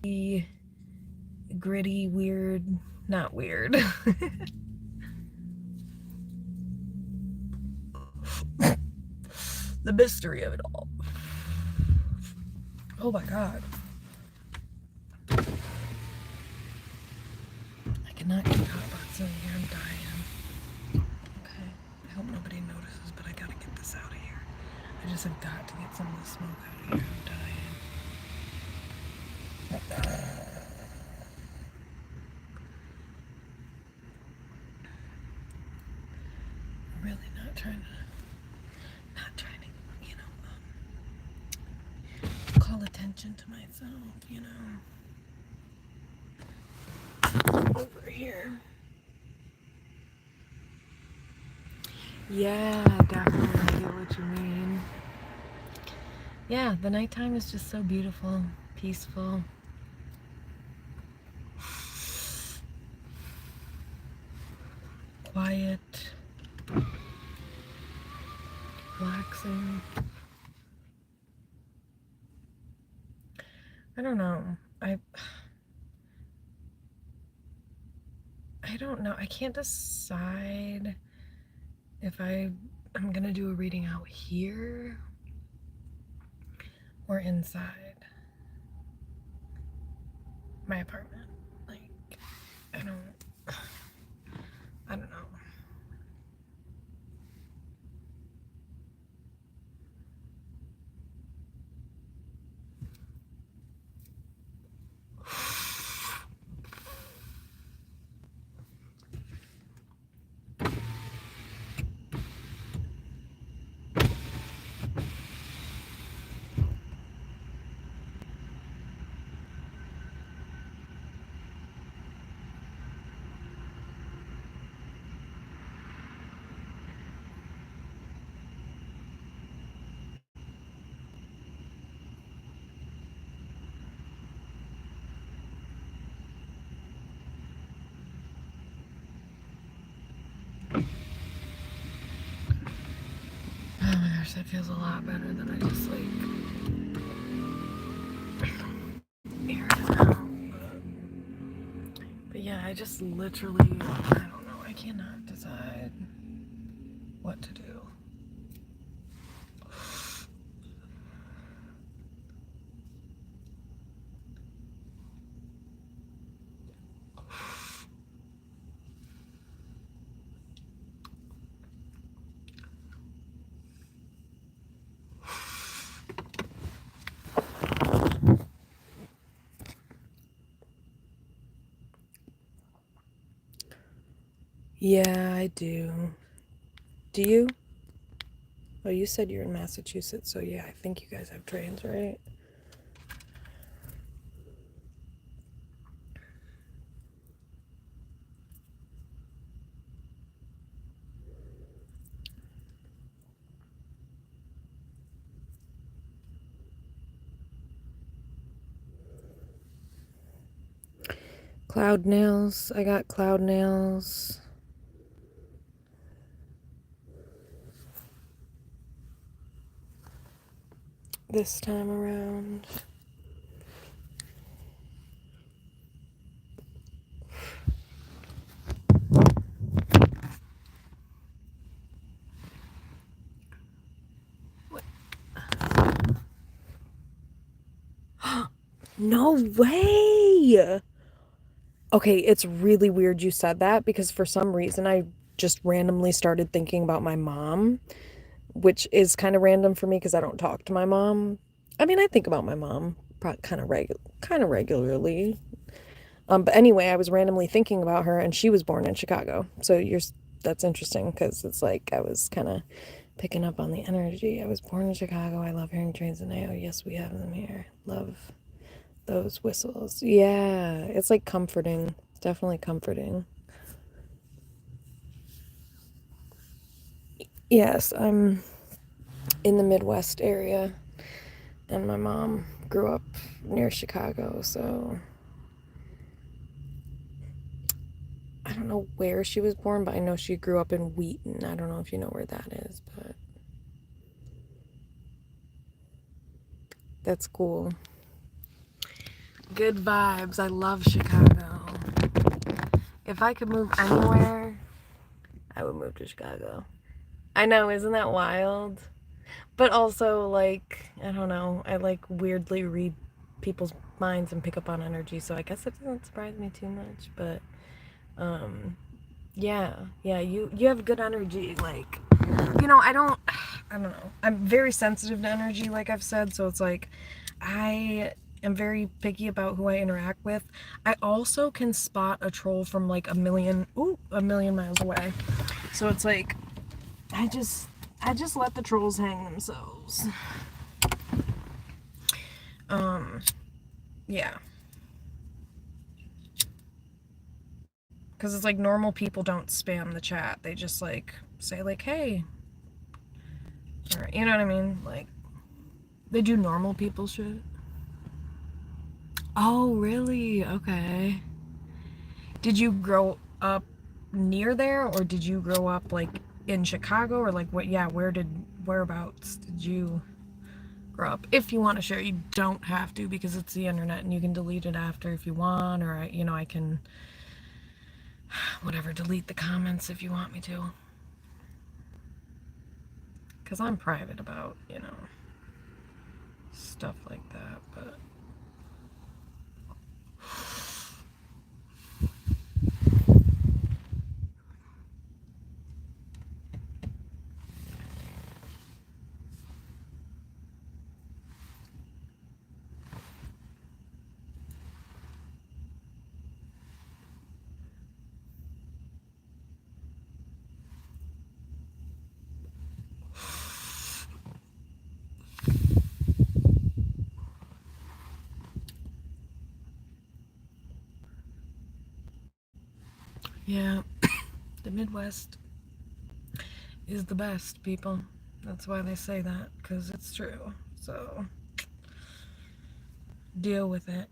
gritty, weird, not weird. The mystery of it all. Oh my God. I cannot get hot box in here. I'm dying. Okay. I hope nobody notices, but I gotta get this out of here. I just have got to get some of the smoke out of here. I'm dying. I'm really not trying to, call attention to myself, over here. Yeah, definitely, I get what you mean. Yeah, the nighttime is just so beautiful, peaceful. Quiet, relaxing. I don't know. I don't know. I can't decide if I'm gonna do a reading out here or inside my apartment. Like, I don't know. Oh my gosh, that feels a lot better than I just like aired it out. But yeah, I just literally, I don't know. I cannot decide what to do. Yeah, I do. Do you? Oh, you said you're in Massachusetts, so yeah, I think you guys have trains, right? Cloud nails. I got cloud nails. This time around. No way! Okay, it's really weird you said that because for some reason I just randomly started thinking about my mom, which is kind of random for me because I don't talk to my mom. I mean, I think about my mom kind of regularly. But anyway, I was randomly thinking about her, and she was born in Chicago. So that's interesting because it's like I was kind of picking up on the energy. I was born in Chicago. I love hearing trains and oh yes, we have them here. Love those whistles. Yeah, it's like comforting. Definitely comforting. Yes, I'm in the Midwest area, and my mom grew up near Chicago, so I don't know where she was born, but I know she grew up in Wheaton. I don't know if you know where that is, but that's cool. Good vibes. I love Chicago. If I could move anywhere, I would move to Chicago. I know, isn't that wild? But also, like, I don't know, I like weirdly read people's minds and pick up on energy, so I guess it doesn't surprise me too much, but yeah, you have good energy, like, I don't know. I'm very sensitive to energy, like I've said, so it's like I am very picky about who I interact with. I also can spot a troll from like a million miles away. So it's like I just let the trolls hang themselves. Yeah. Because it's like normal people don't spam the chat. They just like say like, hey. Or, you know what I mean? Like, they do normal people shit. Oh, really? Okay. Did you grow up near there, or did you grow up like in Chicago, or like what? Yeah, whereabouts did you grow up? If you want to share, you don't have to because it's the internet and you can delete it after if you want, or you know, I can whatever delete the comments if you want me to. Because I'm private about, you know, stuff like that, but yeah, the Midwest is the best, people. That's why they say that, because it's true. So, deal with it.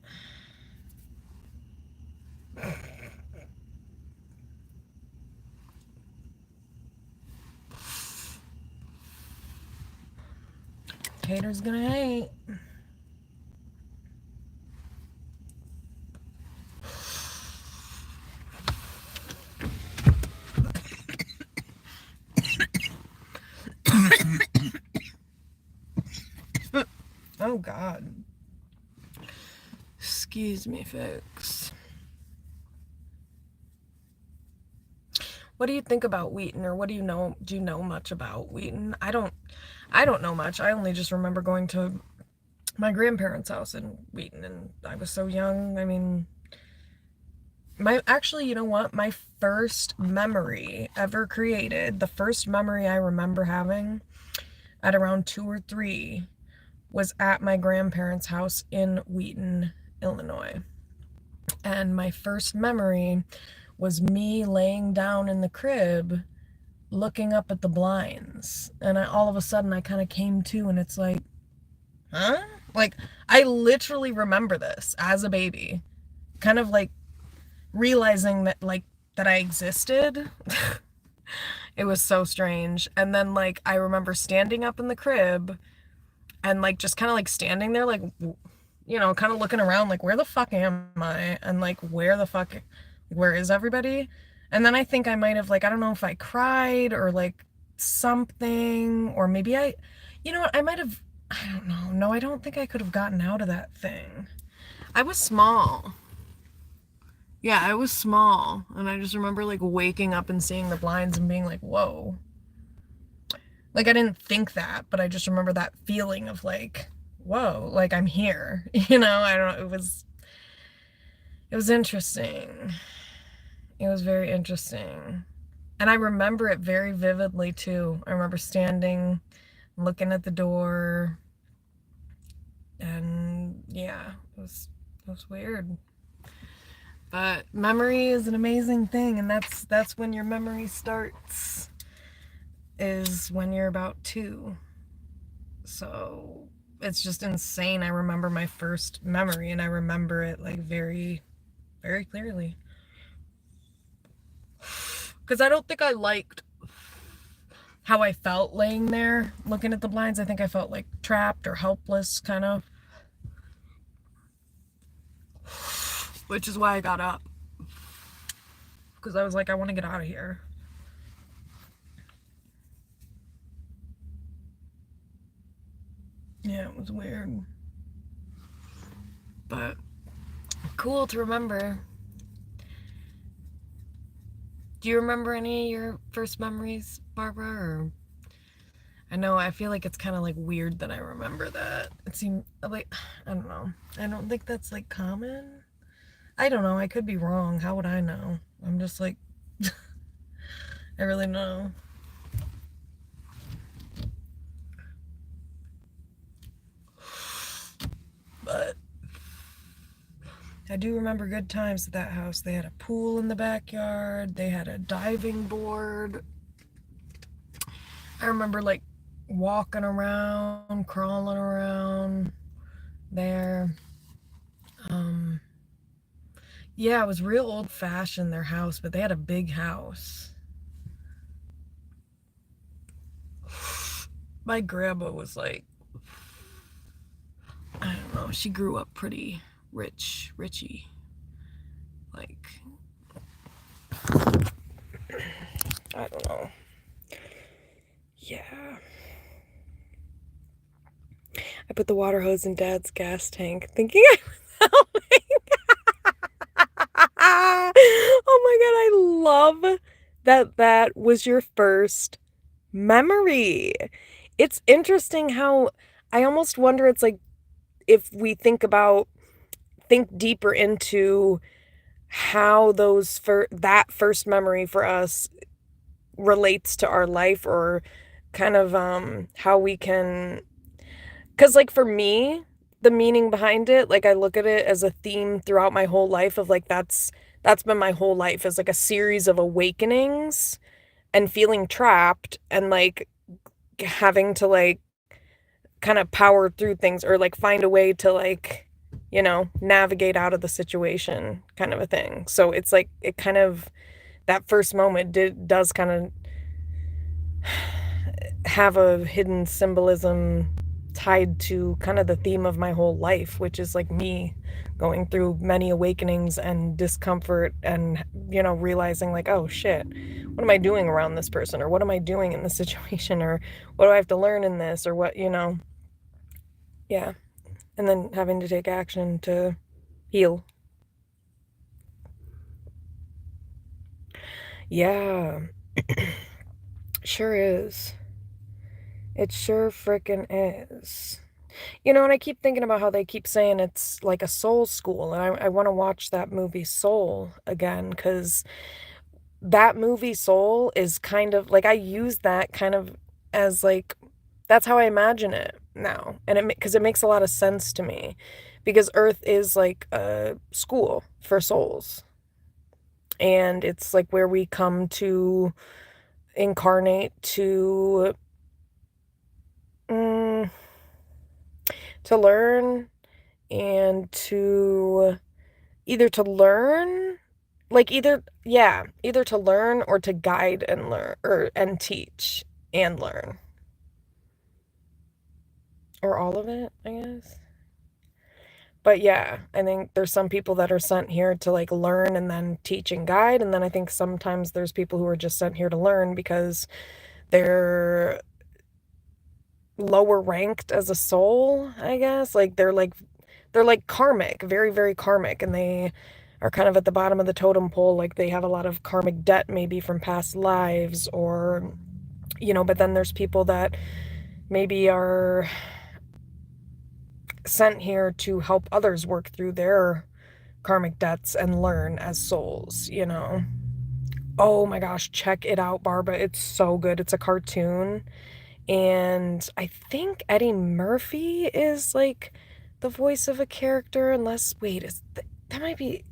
Haters gonna hate. Oh, God. Excuse me, folks. What do you think about Wheaton, or what do you know? Do you know much about Wheaton? I don't know much. I only just remember going to my grandparents' house in Wheaton, and I was so young. I mean, actually, you know what? My first memory ever created, the first memory I remember having at around 2 or 3, was at my grandparents' house in Wheaton, Illinois. And my first memory was me laying down in the crib looking up at the blinds. And all of a sudden I kind of came to, and it's like, huh? Like, I literally remember this as a baby. Kind of like realizing that, like, that I existed. It was so strange. And then, like, I remember standing up in the crib and, like, just kind of, like, standing there, like, you know, kind of looking around, like, where the fuck am I? And, like, where is everybody? And then I think I might have, like, I don't know if I cried or, like, something, or maybe you know what, I might have, I don't know. No, I don't think I could have gotten out of that thing. I was small. Yeah, I was small. And I just remember, like, waking up and seeing the blinds and being like, whoa. Like, I didn't think that, but I just remember that feeling of, like, whoa, like, I'm here. You know, I don't know. It was interesting. It was very interesting. And I remember it very vividly, too. I remember standing, looking at the door, and yeah, it was weird. But memory is an amazing thing, and that's when your memory starts, is when you're about 2. So it's just insane. I remember my first memory, and I remember it, like, very, very clearly. Because I don't think I liked how I felt laying there looking at the blinds. I think I felt, like, trapped or helpless, kind of. Which is why I got up. Because I was like, I want to get out of here. Yeah, it was weird. But cool to remember. Do you remember any of your first memories, Barbara? Or I know, I feel like it's kind of, like, weird that I remember that. It seemed like, I don't know. I don't think that's, like, common. I don't know. I could be wrong. How would I know? I'm just like, I really know. I do remember good times at that house. They had a pool in the backyard. They had a diving board. I remember like walking around, crawling around there. Yeah, it was real old fashioned, their house, but they had a big house. My grandma was like, I don't know, she grew up pretty richy. Like, I don't know. Yeah. I put the water hose in Dad's gas tank thinking I was helping. Oh my God, I love that was your first memory. It's interesting how I almost wonder, it's like if we think deeper into how that first memory for us relates to our life, or kind of how we can, because like for me, the meaning behind it, like I look at it as a theme throughout my whole life of like that's been my whole life, as like a series of awakenings and feeling trapped and like having to like kind of power through things, or like find a way to like, navigate out of the situation, kind of a thing. So it's like it kind of, that first moment does kind of have a hidden symbolism tied to kind of the theme of my whole life, which is like me going through many awakenings and discomfort and, realizing like, oh shit, what am I doing around this person? Or what am I doing in this situation? Or what do I have to learn in this? Or what, yeah. And then having to take action to heal. Yeah. Sure is. It sure frickin' is. And I keep thinking about how they keep saying it's like a soul school, and I want to watch that movie Soul again, because that movie Soul is kind of like, I use that kind of as like, that's how I imagine it now, and because it makes a lot of sense to me, because Earth is like a school for souls, and it's like where we come to incarnate mm, to learn, and to either to learn, like either to learn or to guide and learn, or and teach and learn, or all of it, I guess. But yeah, I think there's some people that are sent here to like learn and then teach and guide, and then I think sometimes there's people who are just sent here to learn because they're lower ranked as a soul, I guess. Like they're like karmic, very, very karmic, and they are kind of at the bottom of the totem pole. Like they have a lot of karmic debt, maybe from past lives, or, but then there's people that maybe are sent here to help others work through their karmic debts and learn as souls. Oh my gosh, check it out, Barbara. It's so good. It's a cartoon. And I think Eddie Murphy is like the voice of a character, unless, wait, that might be,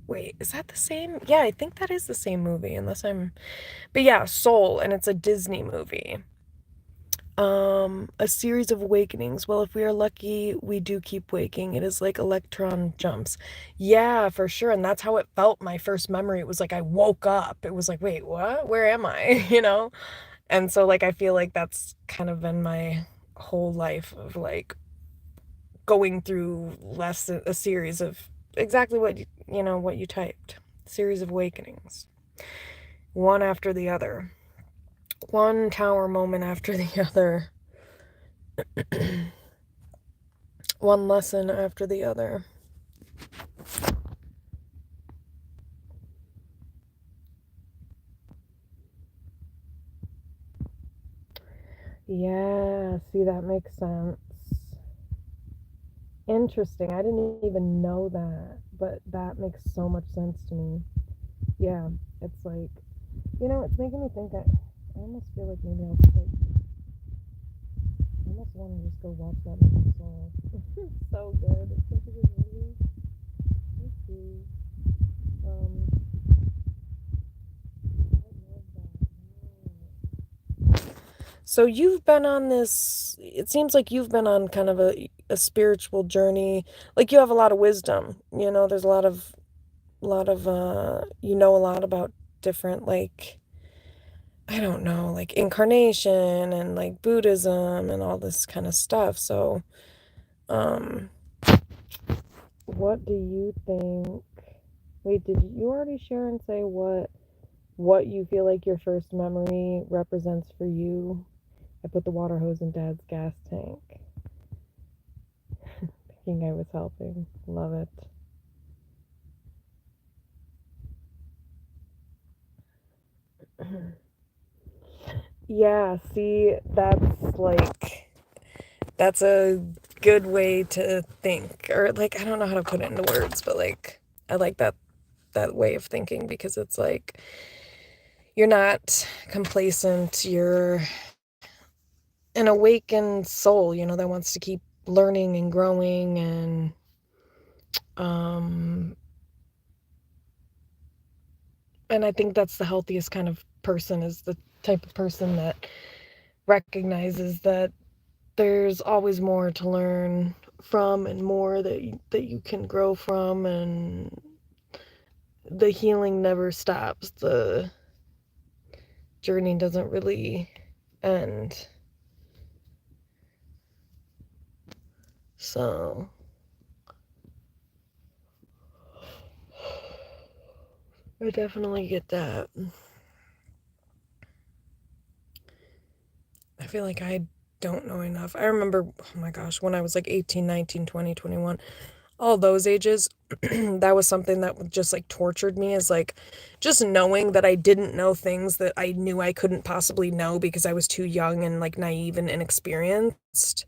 wait, is that the same? Yeah, I think that is the same movie, but yeah, Soul, and it's a Disney movie. A series of awakenings. Well, if we are lucky, we do keep waking. It is like electron jumps. Yeah, for sure. And that's how it felt. My first memory, it was like I woke up. It was like, wait, what? Where am I? And so like I feel like that's kind of been my whole life of like going through a series of exactly what you typed. Series of awakenings. One after the other. One tower moment after the other. One lesson after the other. Yeah, see, that makes sense. Interesting. I didn't even know that, but that makes so much sense to me. Yeah, it's like, it's making me think that I almost feel like maybe I'll just like, I almost want to just go watch that movie Soul. So good. It's such a good movie. too. Um, I love that. So you've been on this, it seems like you've been on kind of a spiritual journey. Like you have a lot of wisdom, you know, there's a lot of you know a lot about different like I don't know, like incarnation and like Buddhism and all this kind of stuff. So, um, what do you think? Wait, did you already share and say what you feel like your first memory represents for you? I put the water hose in Dad's gas tank. Thinking I was helping. Love it. Yeah, see, that's a good way to think. Or like I don't know how to put it into words, but like I like that way of thinking because it's like you're not complacent, you're an awakened soul, you know, that wants to keep learning and growing um and I think that's the healthiest kind of person is the type of person that recognizes that there's always more to learn from and more that you can grow from and the healing never stops. The journey doesn't really end. So I definitely get that. I feel like I don't know enough. I remember, oh my gosh, when I was like 18, 19, 20, 21, all those ages, that was something that just like tortured me is like just knowing that I didn't know things that I knew I couldn't possibly know because I was too young and like naive and inexperienced.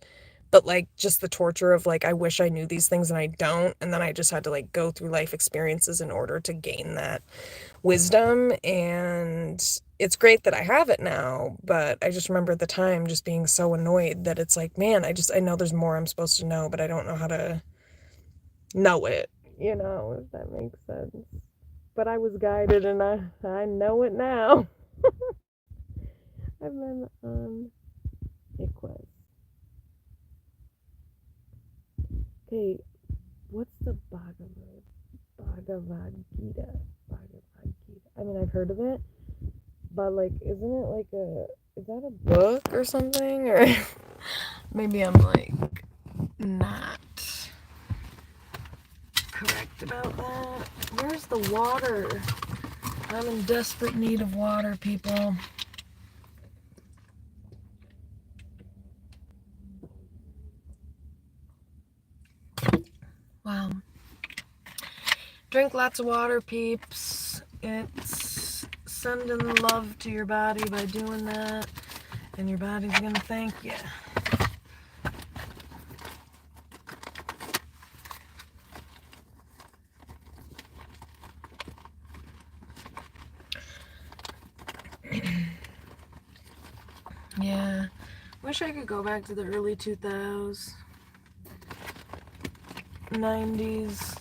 But like just the torture of like I wish I knew these things and I don't, and then I just had to like go through life experiences in order to gain that wisdom. And it's great that I have it now, but I just remember at the time just being so annoyed that it's like, man, I know there's more I'm supposed to know, but I don't know how to know it, you know, if that makes sense. But I was guided and I know it now. I've been on a quest. Okay, what's the Bhagavad Gita? Bhagavad Gita. I mean, I've heard of it, but like, isn't it like is that a book or something? Or maybe I'm like not correct about that. Where's the water? I'm in desperate need of water, people. Wow. Drink lots of water, peeps. It's sending love to your body by doing that, and your body's gonna thank you. Yeah. Wish I could go back to the early 2000s, 90s,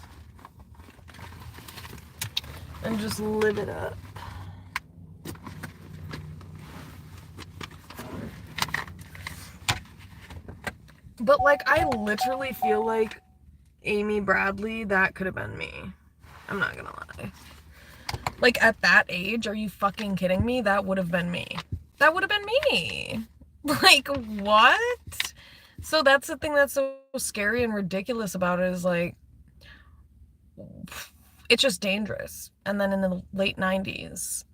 and just live it up. But like, I literally feel like Amy Bradley, that could have been me. I'm not gonna lie. Like, at that age, are you fucking kidding me? That would have been me. That would have been me. Like, what? So that's the thing that's so scary and ridiculous about it is like, it's just dangerous. And then in the late 90s,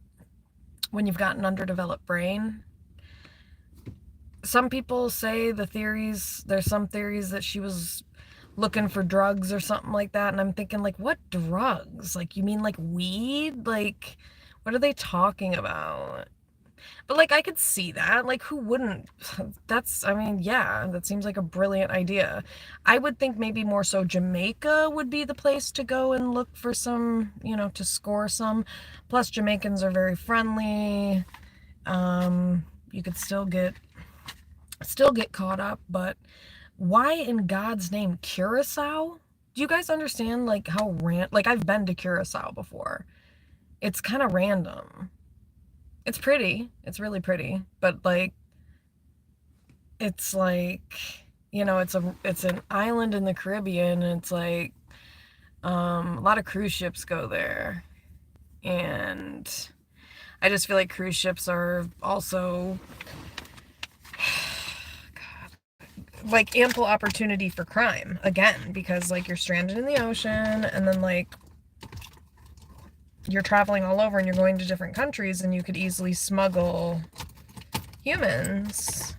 when you've got an underdeveloped brain, some people say there's some theories that she was looking for drugs or something like that. And I'm thinking, like, what drugs? Like, you mean like weed? Like, what are they talking about? But like, I could see that. Like, who wouldn't? I mean, yeah, that seems like a brilliant idea. I would think maybe more so Jamaica would be the place to go and look for some, to score some. Plus, Jamaicans are very friendly. You could still get caught up, but why in God's name Curacao? Do you guys understand, like, how like, I've been to Curacao before. It's kind of random. It's pretty. It's really pretty. But, like, it's like, it's an island in the Caribbean, and it's like, a lot of cruise ships go there. And I just feel like cruise ships are also like ample opportunity for crime again, because like you're stranded in the ocean, and then like you're traveling all over and you're going to different countries, and you could easily smuggle humans,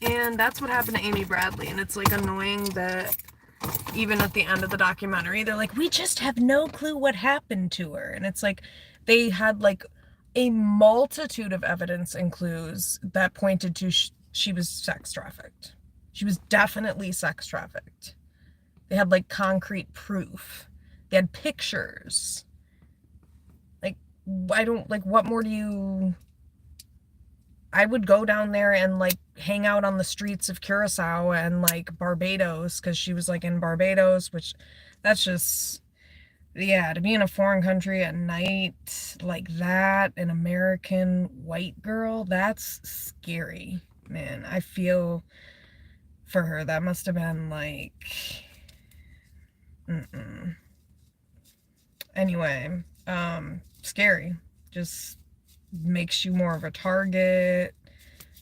and that's what happened to Amy Bradley. And it's like annoying that even at the end of the documentary they're like, we just have no clue what happened to her. And it's like they had like a multitude of evidence and clues that pointed to she was sex trafficked. She was definitely sex trafficked. They had like concrete proof. They had pictures. Like, what more do you... I would go down there and like hang out on the streets of Curacao and like Barbados, because she was like in Barbados, which that's just, yeah, to be in a foreign country at night like that, an American white girl, that's scary, man. I feel for her. That must have been like, anyway, scary. Just makes you more of a target.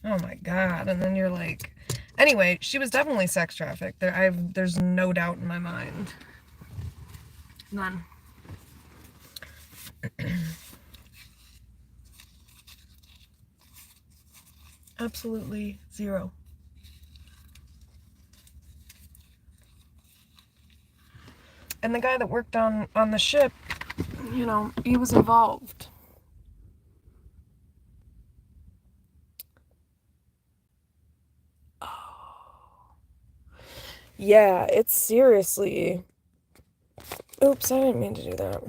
Oh my God. And then you're like, anyway, she was definitely sex trafficked. There's no doubt in my mind. None. Absolutely zero. And the guy that worked on the ship, he was involved. Yeah, it's seriously... Oops, I didn't mean to do that.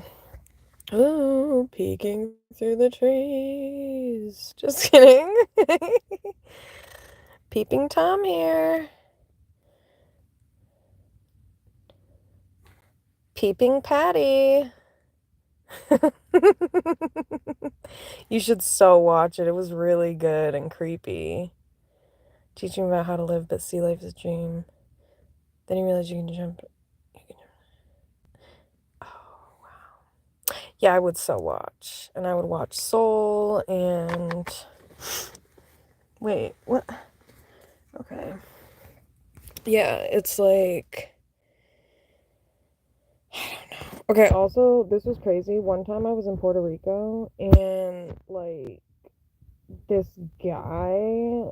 Oh, peeking through the trees. Just kidding. Peeping Tom here. Peeping Patty. You should so watch it. It was really good and creepy. Teaching about how to live, but sea life is a dream. Then you realize you can jump. Oh, wow. Yeah, I would so watch. And I would watch Soul and... Wait, what? Okay. Yeah, it's like... I don't know. Okay, also, this was crazy. One time I was in Puerto Rico, and, like, this guy...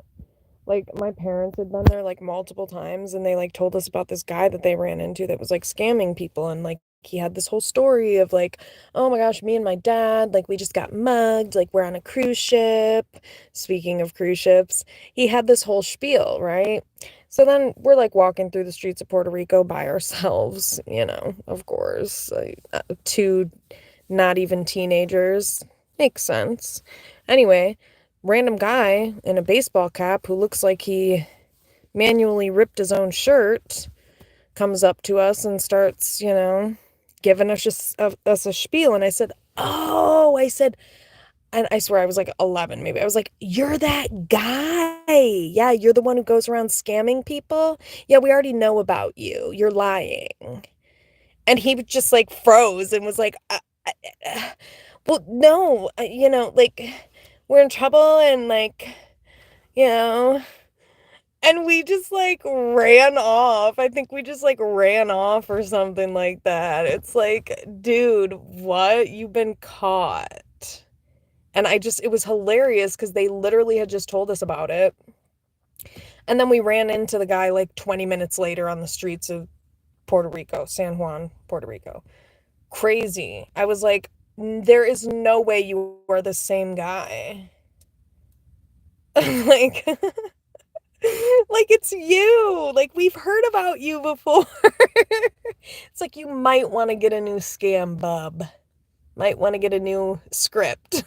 Like, my parents had been there, like, multiple times, and they, like, told us about this guy that they ran into that was, like, scamming people, and, like, he had this whole story of, like, oh my gosh, me and my dad, like, we just got mugged, like, we're on a cruise ship. Speaking of cruise ships, he had this whole spiel, right? So then we're, like, walking through the streets of Puerto Rico by ourselves, of course. Like, two not even teenagers. Makes sense. Anyway, random guy in a baseball cap who looks like he manually ripped his own shirt comes up to us and starts, giving us a spiel. And I said, oh, and I swear I was like 11 maybe. I was like, you're that guy. Yeah, you're the one who goes around scamming people. Yeah, we already know about you. You're lying. And he just like froze and was like, well, no, like, we're in trouble, and like, you know, and we just like ran off. I think we just like ran off or something like that. It's like, dude, what? You've been caught. And it was hilarious because they literally had just told us about it. And then we ran into the guy like 20 minutes later on the streets of Puerto Rico, San Juan, Puerto Rico. Crazy. I was like, there is no way you are the same guy. Like, like it's you. Like, we've heard about you before. It's like, you might want to get a new scam, bub. Might want to get a new script.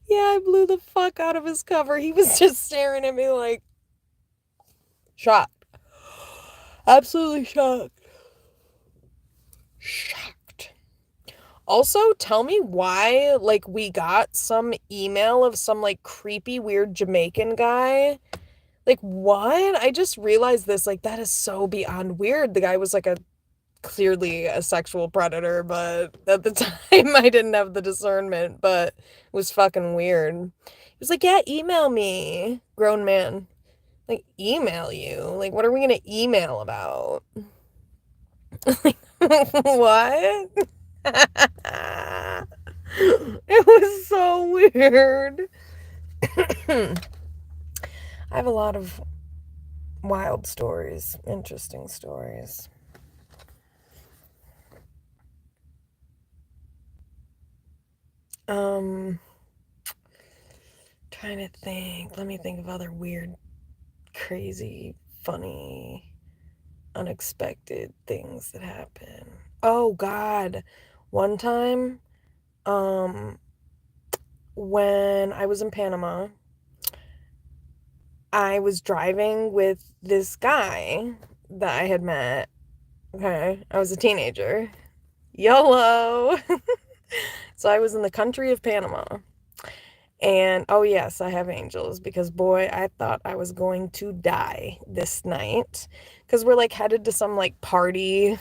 Yeah, I blew the fuck out of his cover. He was just staring at me like, shocked. Absolutely shocked. Shocked. Also, tell me why, like, we got some email of some, like, creepy, weird Jamaican guy. Like, what? I just realized this. Like, that is so beyond weird. The guy was, like, clearly a sexual predator, but at the time I didn't have the discernment, but it was fucking weird. He was like, yeah, email me. Grown man. Like, email you? Like, what are we gonna email about? Like, what? It was so weird. I have a lot of wild stories, interesting stories. Trying to think. Let me think of other weird, crazy, funny, unexpected things that happen. Oh God. One time, when I was in Panama, I was driving with this guy that I had met. Okay, I was a teenager. YOLO. So I was in the country of Panama. And oh, yes, I have angels because boy, I thought I was going to die this night because we're like headed to some like party.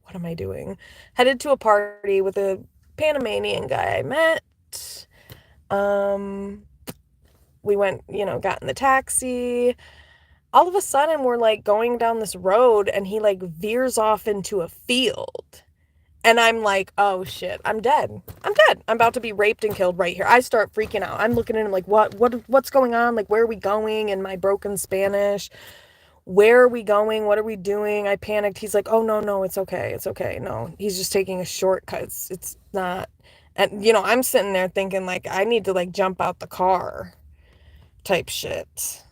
What am I doing? Headed to a party with a Panamanian guy I met. Um, we went, got in the taxi. All of a sudden, we're like going down this road and he like veers off into a field. And I'm like, oh shit, I'm dead. I'm dead. I'm about to be raped and killed right here. I start freaking out. I'm looking at him like, what's going on? Like, where are we going? In my broken Spanish. Where are we going? What are we doing? I panicked. He's like, oh no, it's okay. It's okay. No, he's just taking a shortcut. It's not. And I'm sitting there thinking like, I need to like jump out the car type shit.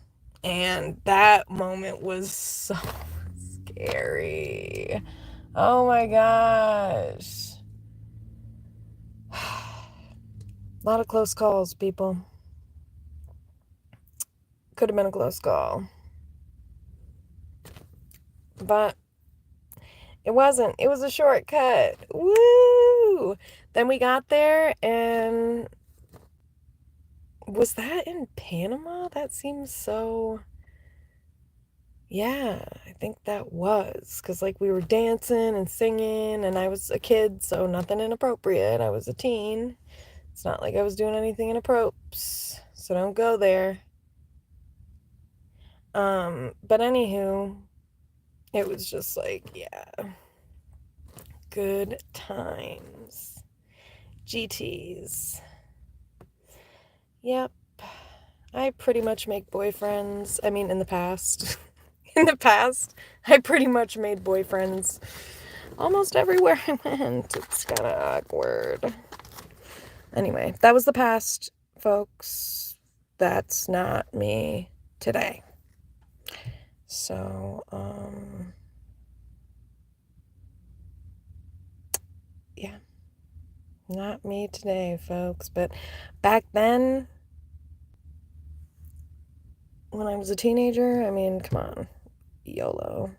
And that moment was so scary. Oh my gosh. A lot of close calls, people. Could have been a close call. But it wasn't. It was a shortcut. Woo! Then we got there and was that in Panama? That seems so... Yeah, I think that was. Because, like, we were dancing and singing, and I was a kid, so nothing inappropriate. I was a teen. It's not like I was doing anything inappropriate, so don't go there. But anywho, it was just like, yeah, good times. GTs. Yep. I pretty much make boyfriends. I mean, in the past. In the past, I pretty much made boyfriends almost everywhere I went. It's kind of awkward. Anyway, that was the past, folks. That's not me today. So, yeah. Not me today, folks. But back then, when I was a teenager, I mean, come on. YOLO.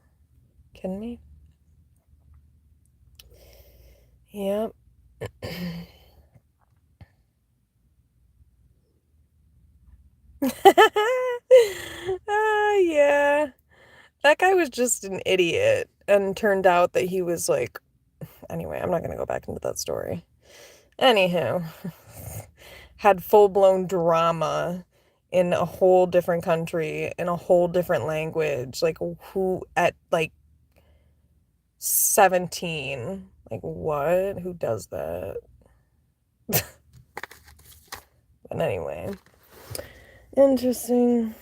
Kidding me? Yep. Yeah. That guy was just an idiot and turned out that he was like... Anyway, I'm not going to go back into that story. Anywho, had full-blown drama in a whole different country, in a whole different language. Like, who at, like, 17? Like, what? Who does that? But anyway, interesting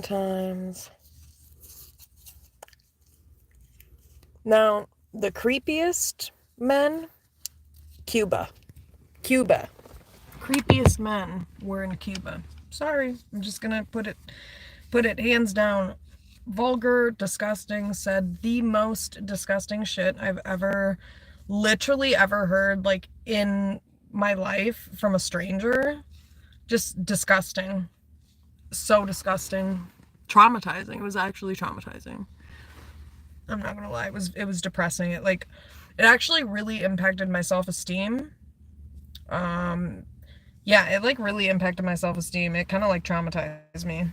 times. Now, the creepiest men, Cuba. Creepiest men were in Cuba. Sorry, I'm just gonna put it hands down. Vulgar, disgusting, said the most disgusting shit I've literally ever heard, like, in my life from a stranger. Just disgusting. So disgusting. Traumatizing. It was actually traumatizing. I'm not gonna lie. It was depressing. It actually really impacted my self-esteem. Yeah, it like really impacted my self-esteem. It kind of like traumatized me.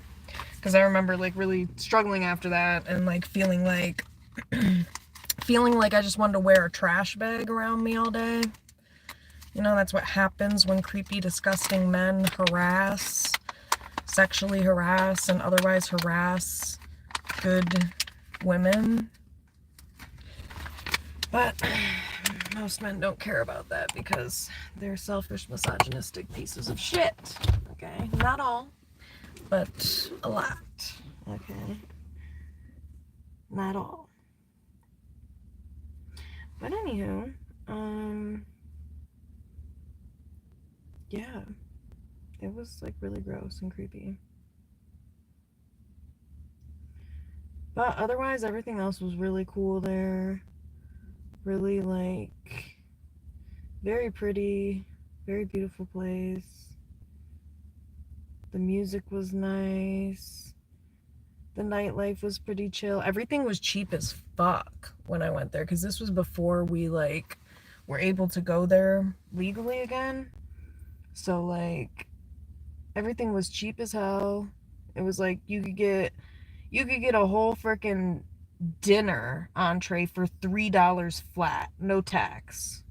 Because I remember like really struggling after that and like feeling like I just wanted to wear a trash bag around me all day. You know, that's what happens when creepy, disgusting men harass, sexually harass, and otherwise harass good women. But most men don't care about that because they're selfish, misogynistic pieces of shit. Okay? Not all, but a lot. Okay? Not all. But anywho, yeah, it was like really gross and creepy. But otherwise, everything else was really cool there. Really like very pretty, very beautiful place. The music was nice. The nightlife was pretty chill. Everything was cheap as fuck when I went there because this was before we like were able to go there legally again. So like everything was cheap as hell. It was like you could get a whole freaking dinner entree for $3 flat, no tax.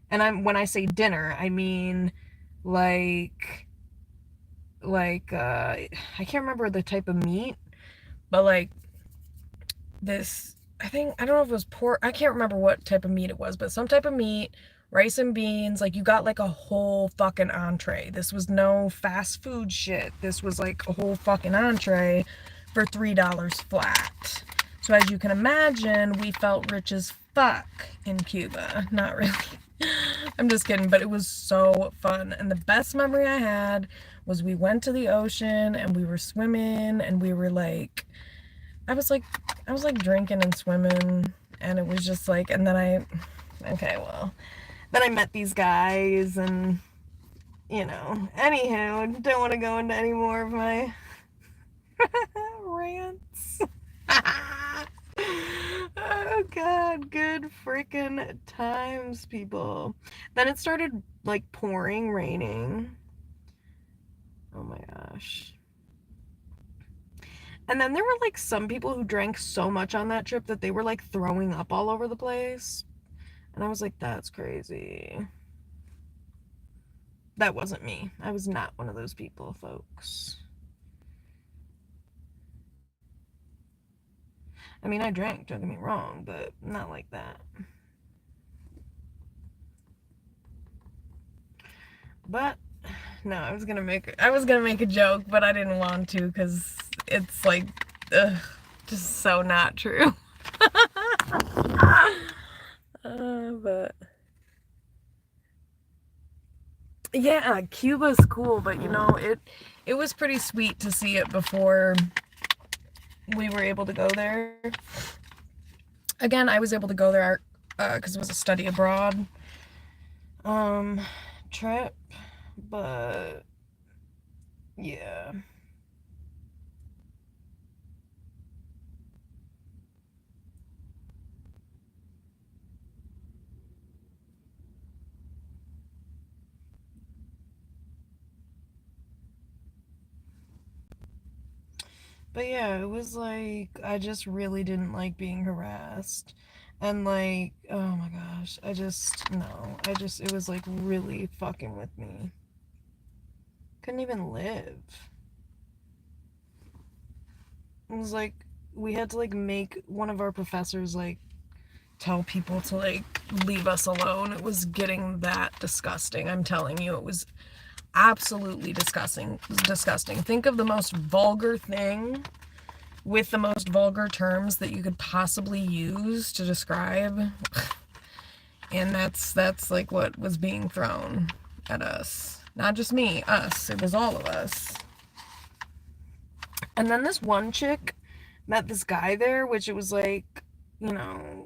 And when I say dinner, I mean like I can't remember the type of meat, but like this, I don't know if it was pork, I can't remember what type of meat it was, but some type of meat, rice and beans, like you got like a whole fucking entree. This was no fast food shit. This was like a whole fucking entree for $3 flat. So as you can imagine, we felt rich as fuck in Cuba. Not really. I'm just kidding, but it was so fun. And the best memory I had was we went to the ocean and we were swimming and we were like, I was like drinking and swimming, and it was just like, and then then I met these guys, and you know, anywho, don't want to go into any more of my rants. Oh god, good freaking times, people. Then it started like pouring, raining. Oh my gosh. And then there were like some people who drank so much on that trip that they were like throwing up all over the place. And I was like, that's crazy. That wasn't me. I was not one of those people, folks. I mean, I drank, don't get me wrong, but not like that. But no, I was gonna make a joke, but I didn't want to because it's like, ugh, just so not true. But yeah, Cuba's cool, but you know, it was pretty sweet to see it before we were able to go there. Again, I was able to go there because it was a study abroad trip, but yeah. But yeah, it was like, I just really didn't like being harassed. And like, oh my gosh, it was like really fucking with me. Couldn't even live. It was like, we had to like make one of our professors like tell people to like leave us alone. It was getting that disgusting. I'm telling you, it was absolutely disgusting. Think of the most vulgar thing with the most vulgar terms that you could possibly use to describe. And that's like what was being thrown at us. Not just me, us. It was all of us. And then this one chick met this guy there, which it was like, you know,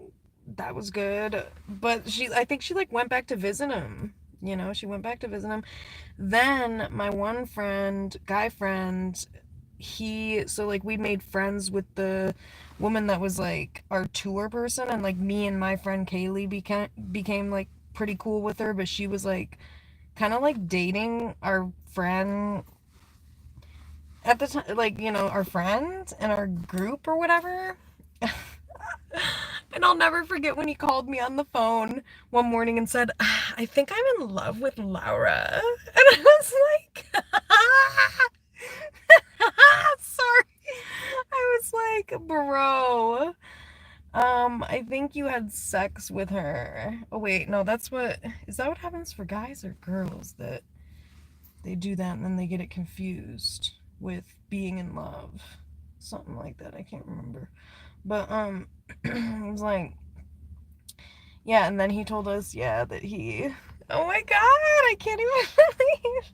that was good. But I think she like went back to visit him. You know, she went back to visit him. Then my one friend, guy friend, so like we made friends with the woman that was like our tour person, and like me and my friend Kaylee became like pretty cool with her, but she was like kind of like dating our friend at the time, like, you know, our friend and our group or whatever. And I'll never forget when he called me on the phone one morning and said, I think I'm in love with Laura. And I was like, sorry. I was like, bro, I think you had sex with her. Oh, wait, no, is that what happens for guys or girls, that they do that and then they get it confused with being in love? Something like that, I can't remember. But, he was like, yeah, and then he told us, yeah, that oh my God, I can't even believe,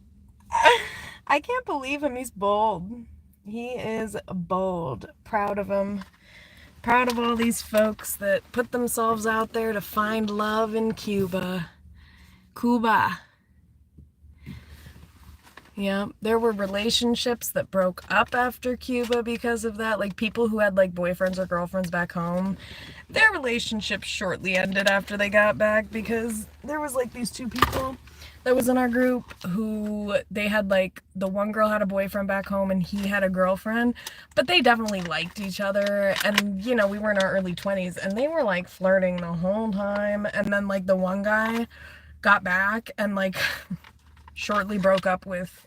I can't believe him. He's bold. He is bold. Proud of him. Proud of all these folks that put themselves out there to find love in Cuba. Cuba. Yeah, there were relationships that broke up after Cuba because of that. Like people who had like boyfriends or girlfriends back home, their relationships shortly ended after they got back, because there was like these two people that was in our group who they had, like, the one girl had a boyfriend back home and he had a girlfriend, but they definitely liked each other. And, you know, we were in our early 20s and they were like flirting the whole time. And then like the one guy got back and like shortly broke up with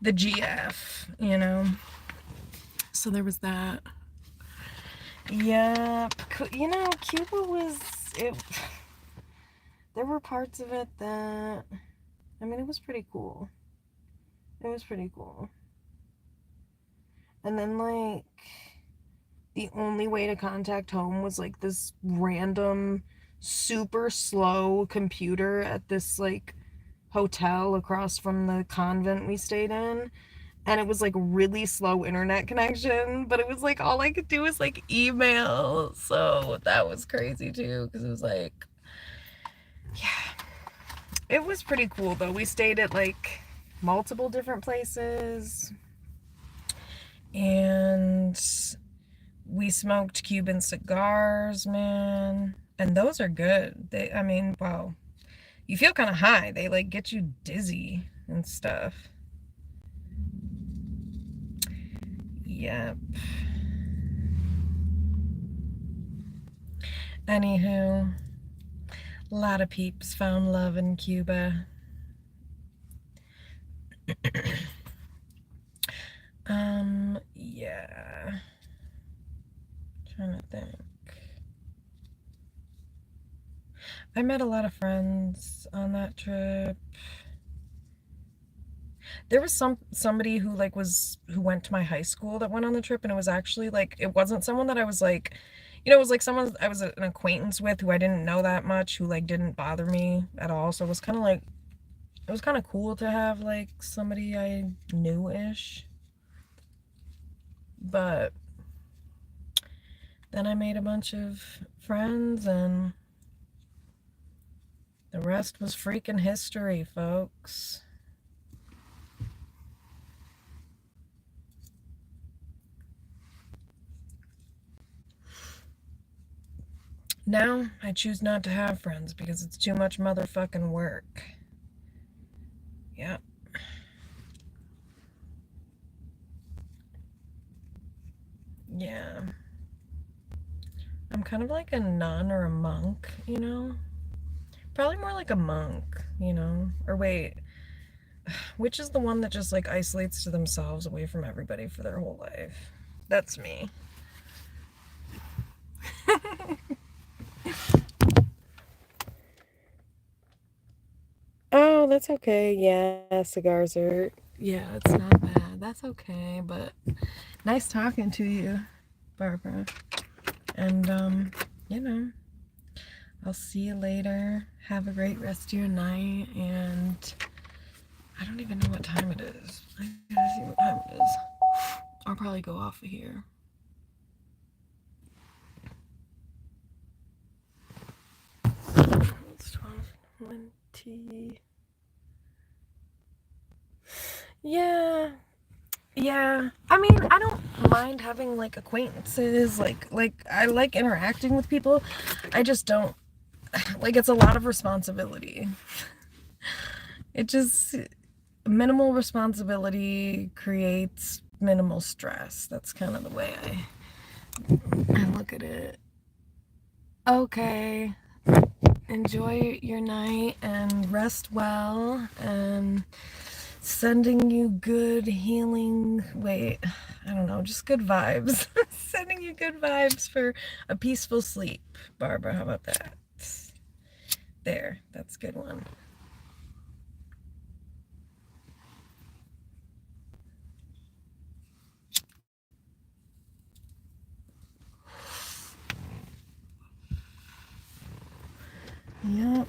the GF, you know. So there was that. Yeah, you know, Cuba was it. There were parts of it that, I mean, it was pretty cool. It was pretty cool. And then like the only way to contact home was like this random super slow computer at this like hotel across from the convent we stayed in, and it was like really slow internet connection, but it was like all I could do was like email. So that was crazy too, because it was like, yeah, it was pretty cool though. We stayed at like multiple different places, and we smoked Cuban cigars, man, and those are good. I mean, wow, you feel kind of high. They like get you dizzy and stuff. Yep. Anywho, a lot of peeps found love in Cuba. Yeah. Trying to think. I met a lot of friends on that trip. There was somebody who like who went to my high school that went on the trip, and it was actually like, it wasn't someone that I was like, you know, it was like someone I was an acquaintance with who I didn't know that much, who like didn't bother me at all. So it was kind of like, it was kind of cool to have like somebody I knew-ish. But then I made a bunch of friends, and the rest was freaking history, folks. Now, I choose not to have friends because it's too much motherfucking work. Yep. Yeah. I'm kind of like a nun or a monk, you know? Probably more like a monk, you know? Or wait, which is the one that just like isolates to themselves away from everybody for their whole life? That's me. Oh, that's okay. Yeah, cigars are, yeah, it's not bad. That's okay, but nice talking to you, Barbara. And, you know, I'll see you later. Have a great rest of your night, and I don't even know what time it is. I gotta see what time it is. I'll probably go off of here. It's 12, 1, 2. tea. Yeah. Yeah. I mean, I don't mind having like acquaintances, like I like interacting with people. I just don't like it's a lot of responsibility. It just minimal responsibility creates minimal stress. That's kind of the way I look at it. Okay. Enjoy your night and rest well, and sending you good healing, wait, I don't know, just good vibes. Sending you good vibes for a peaceful sleep. Barbara, how about that? There, that's a good one. Yep.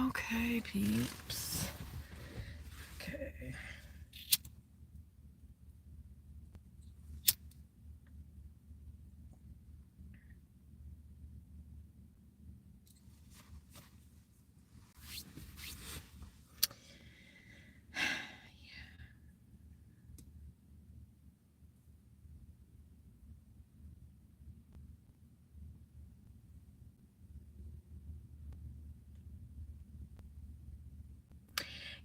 Okay, peeps. Okay.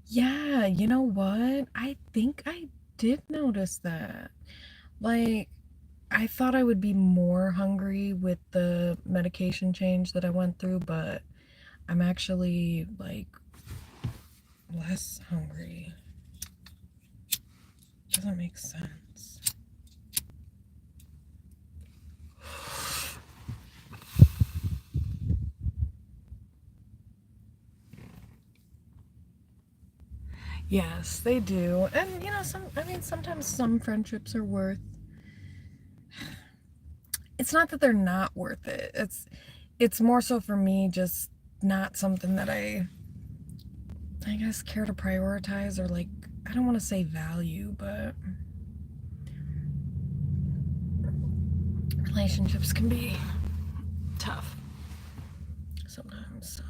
Yeah, you know what? I think I did notice that. Like, I thought I would be more hungry with the medication change that I went through, but I'm actually like less hungry. Doesn't make sense. Yes, they do. And you know, sometimes some friendships are worth, it's not that they're not worth it. It's more so for me just not something that I guess care to prioritize, or like, I don't want to say value, but relationships can be tough sometimes. So.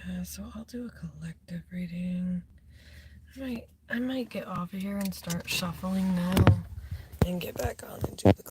Yeah, so I'll do a collective reading. I might get off of here and start shuffling now and get back on and do the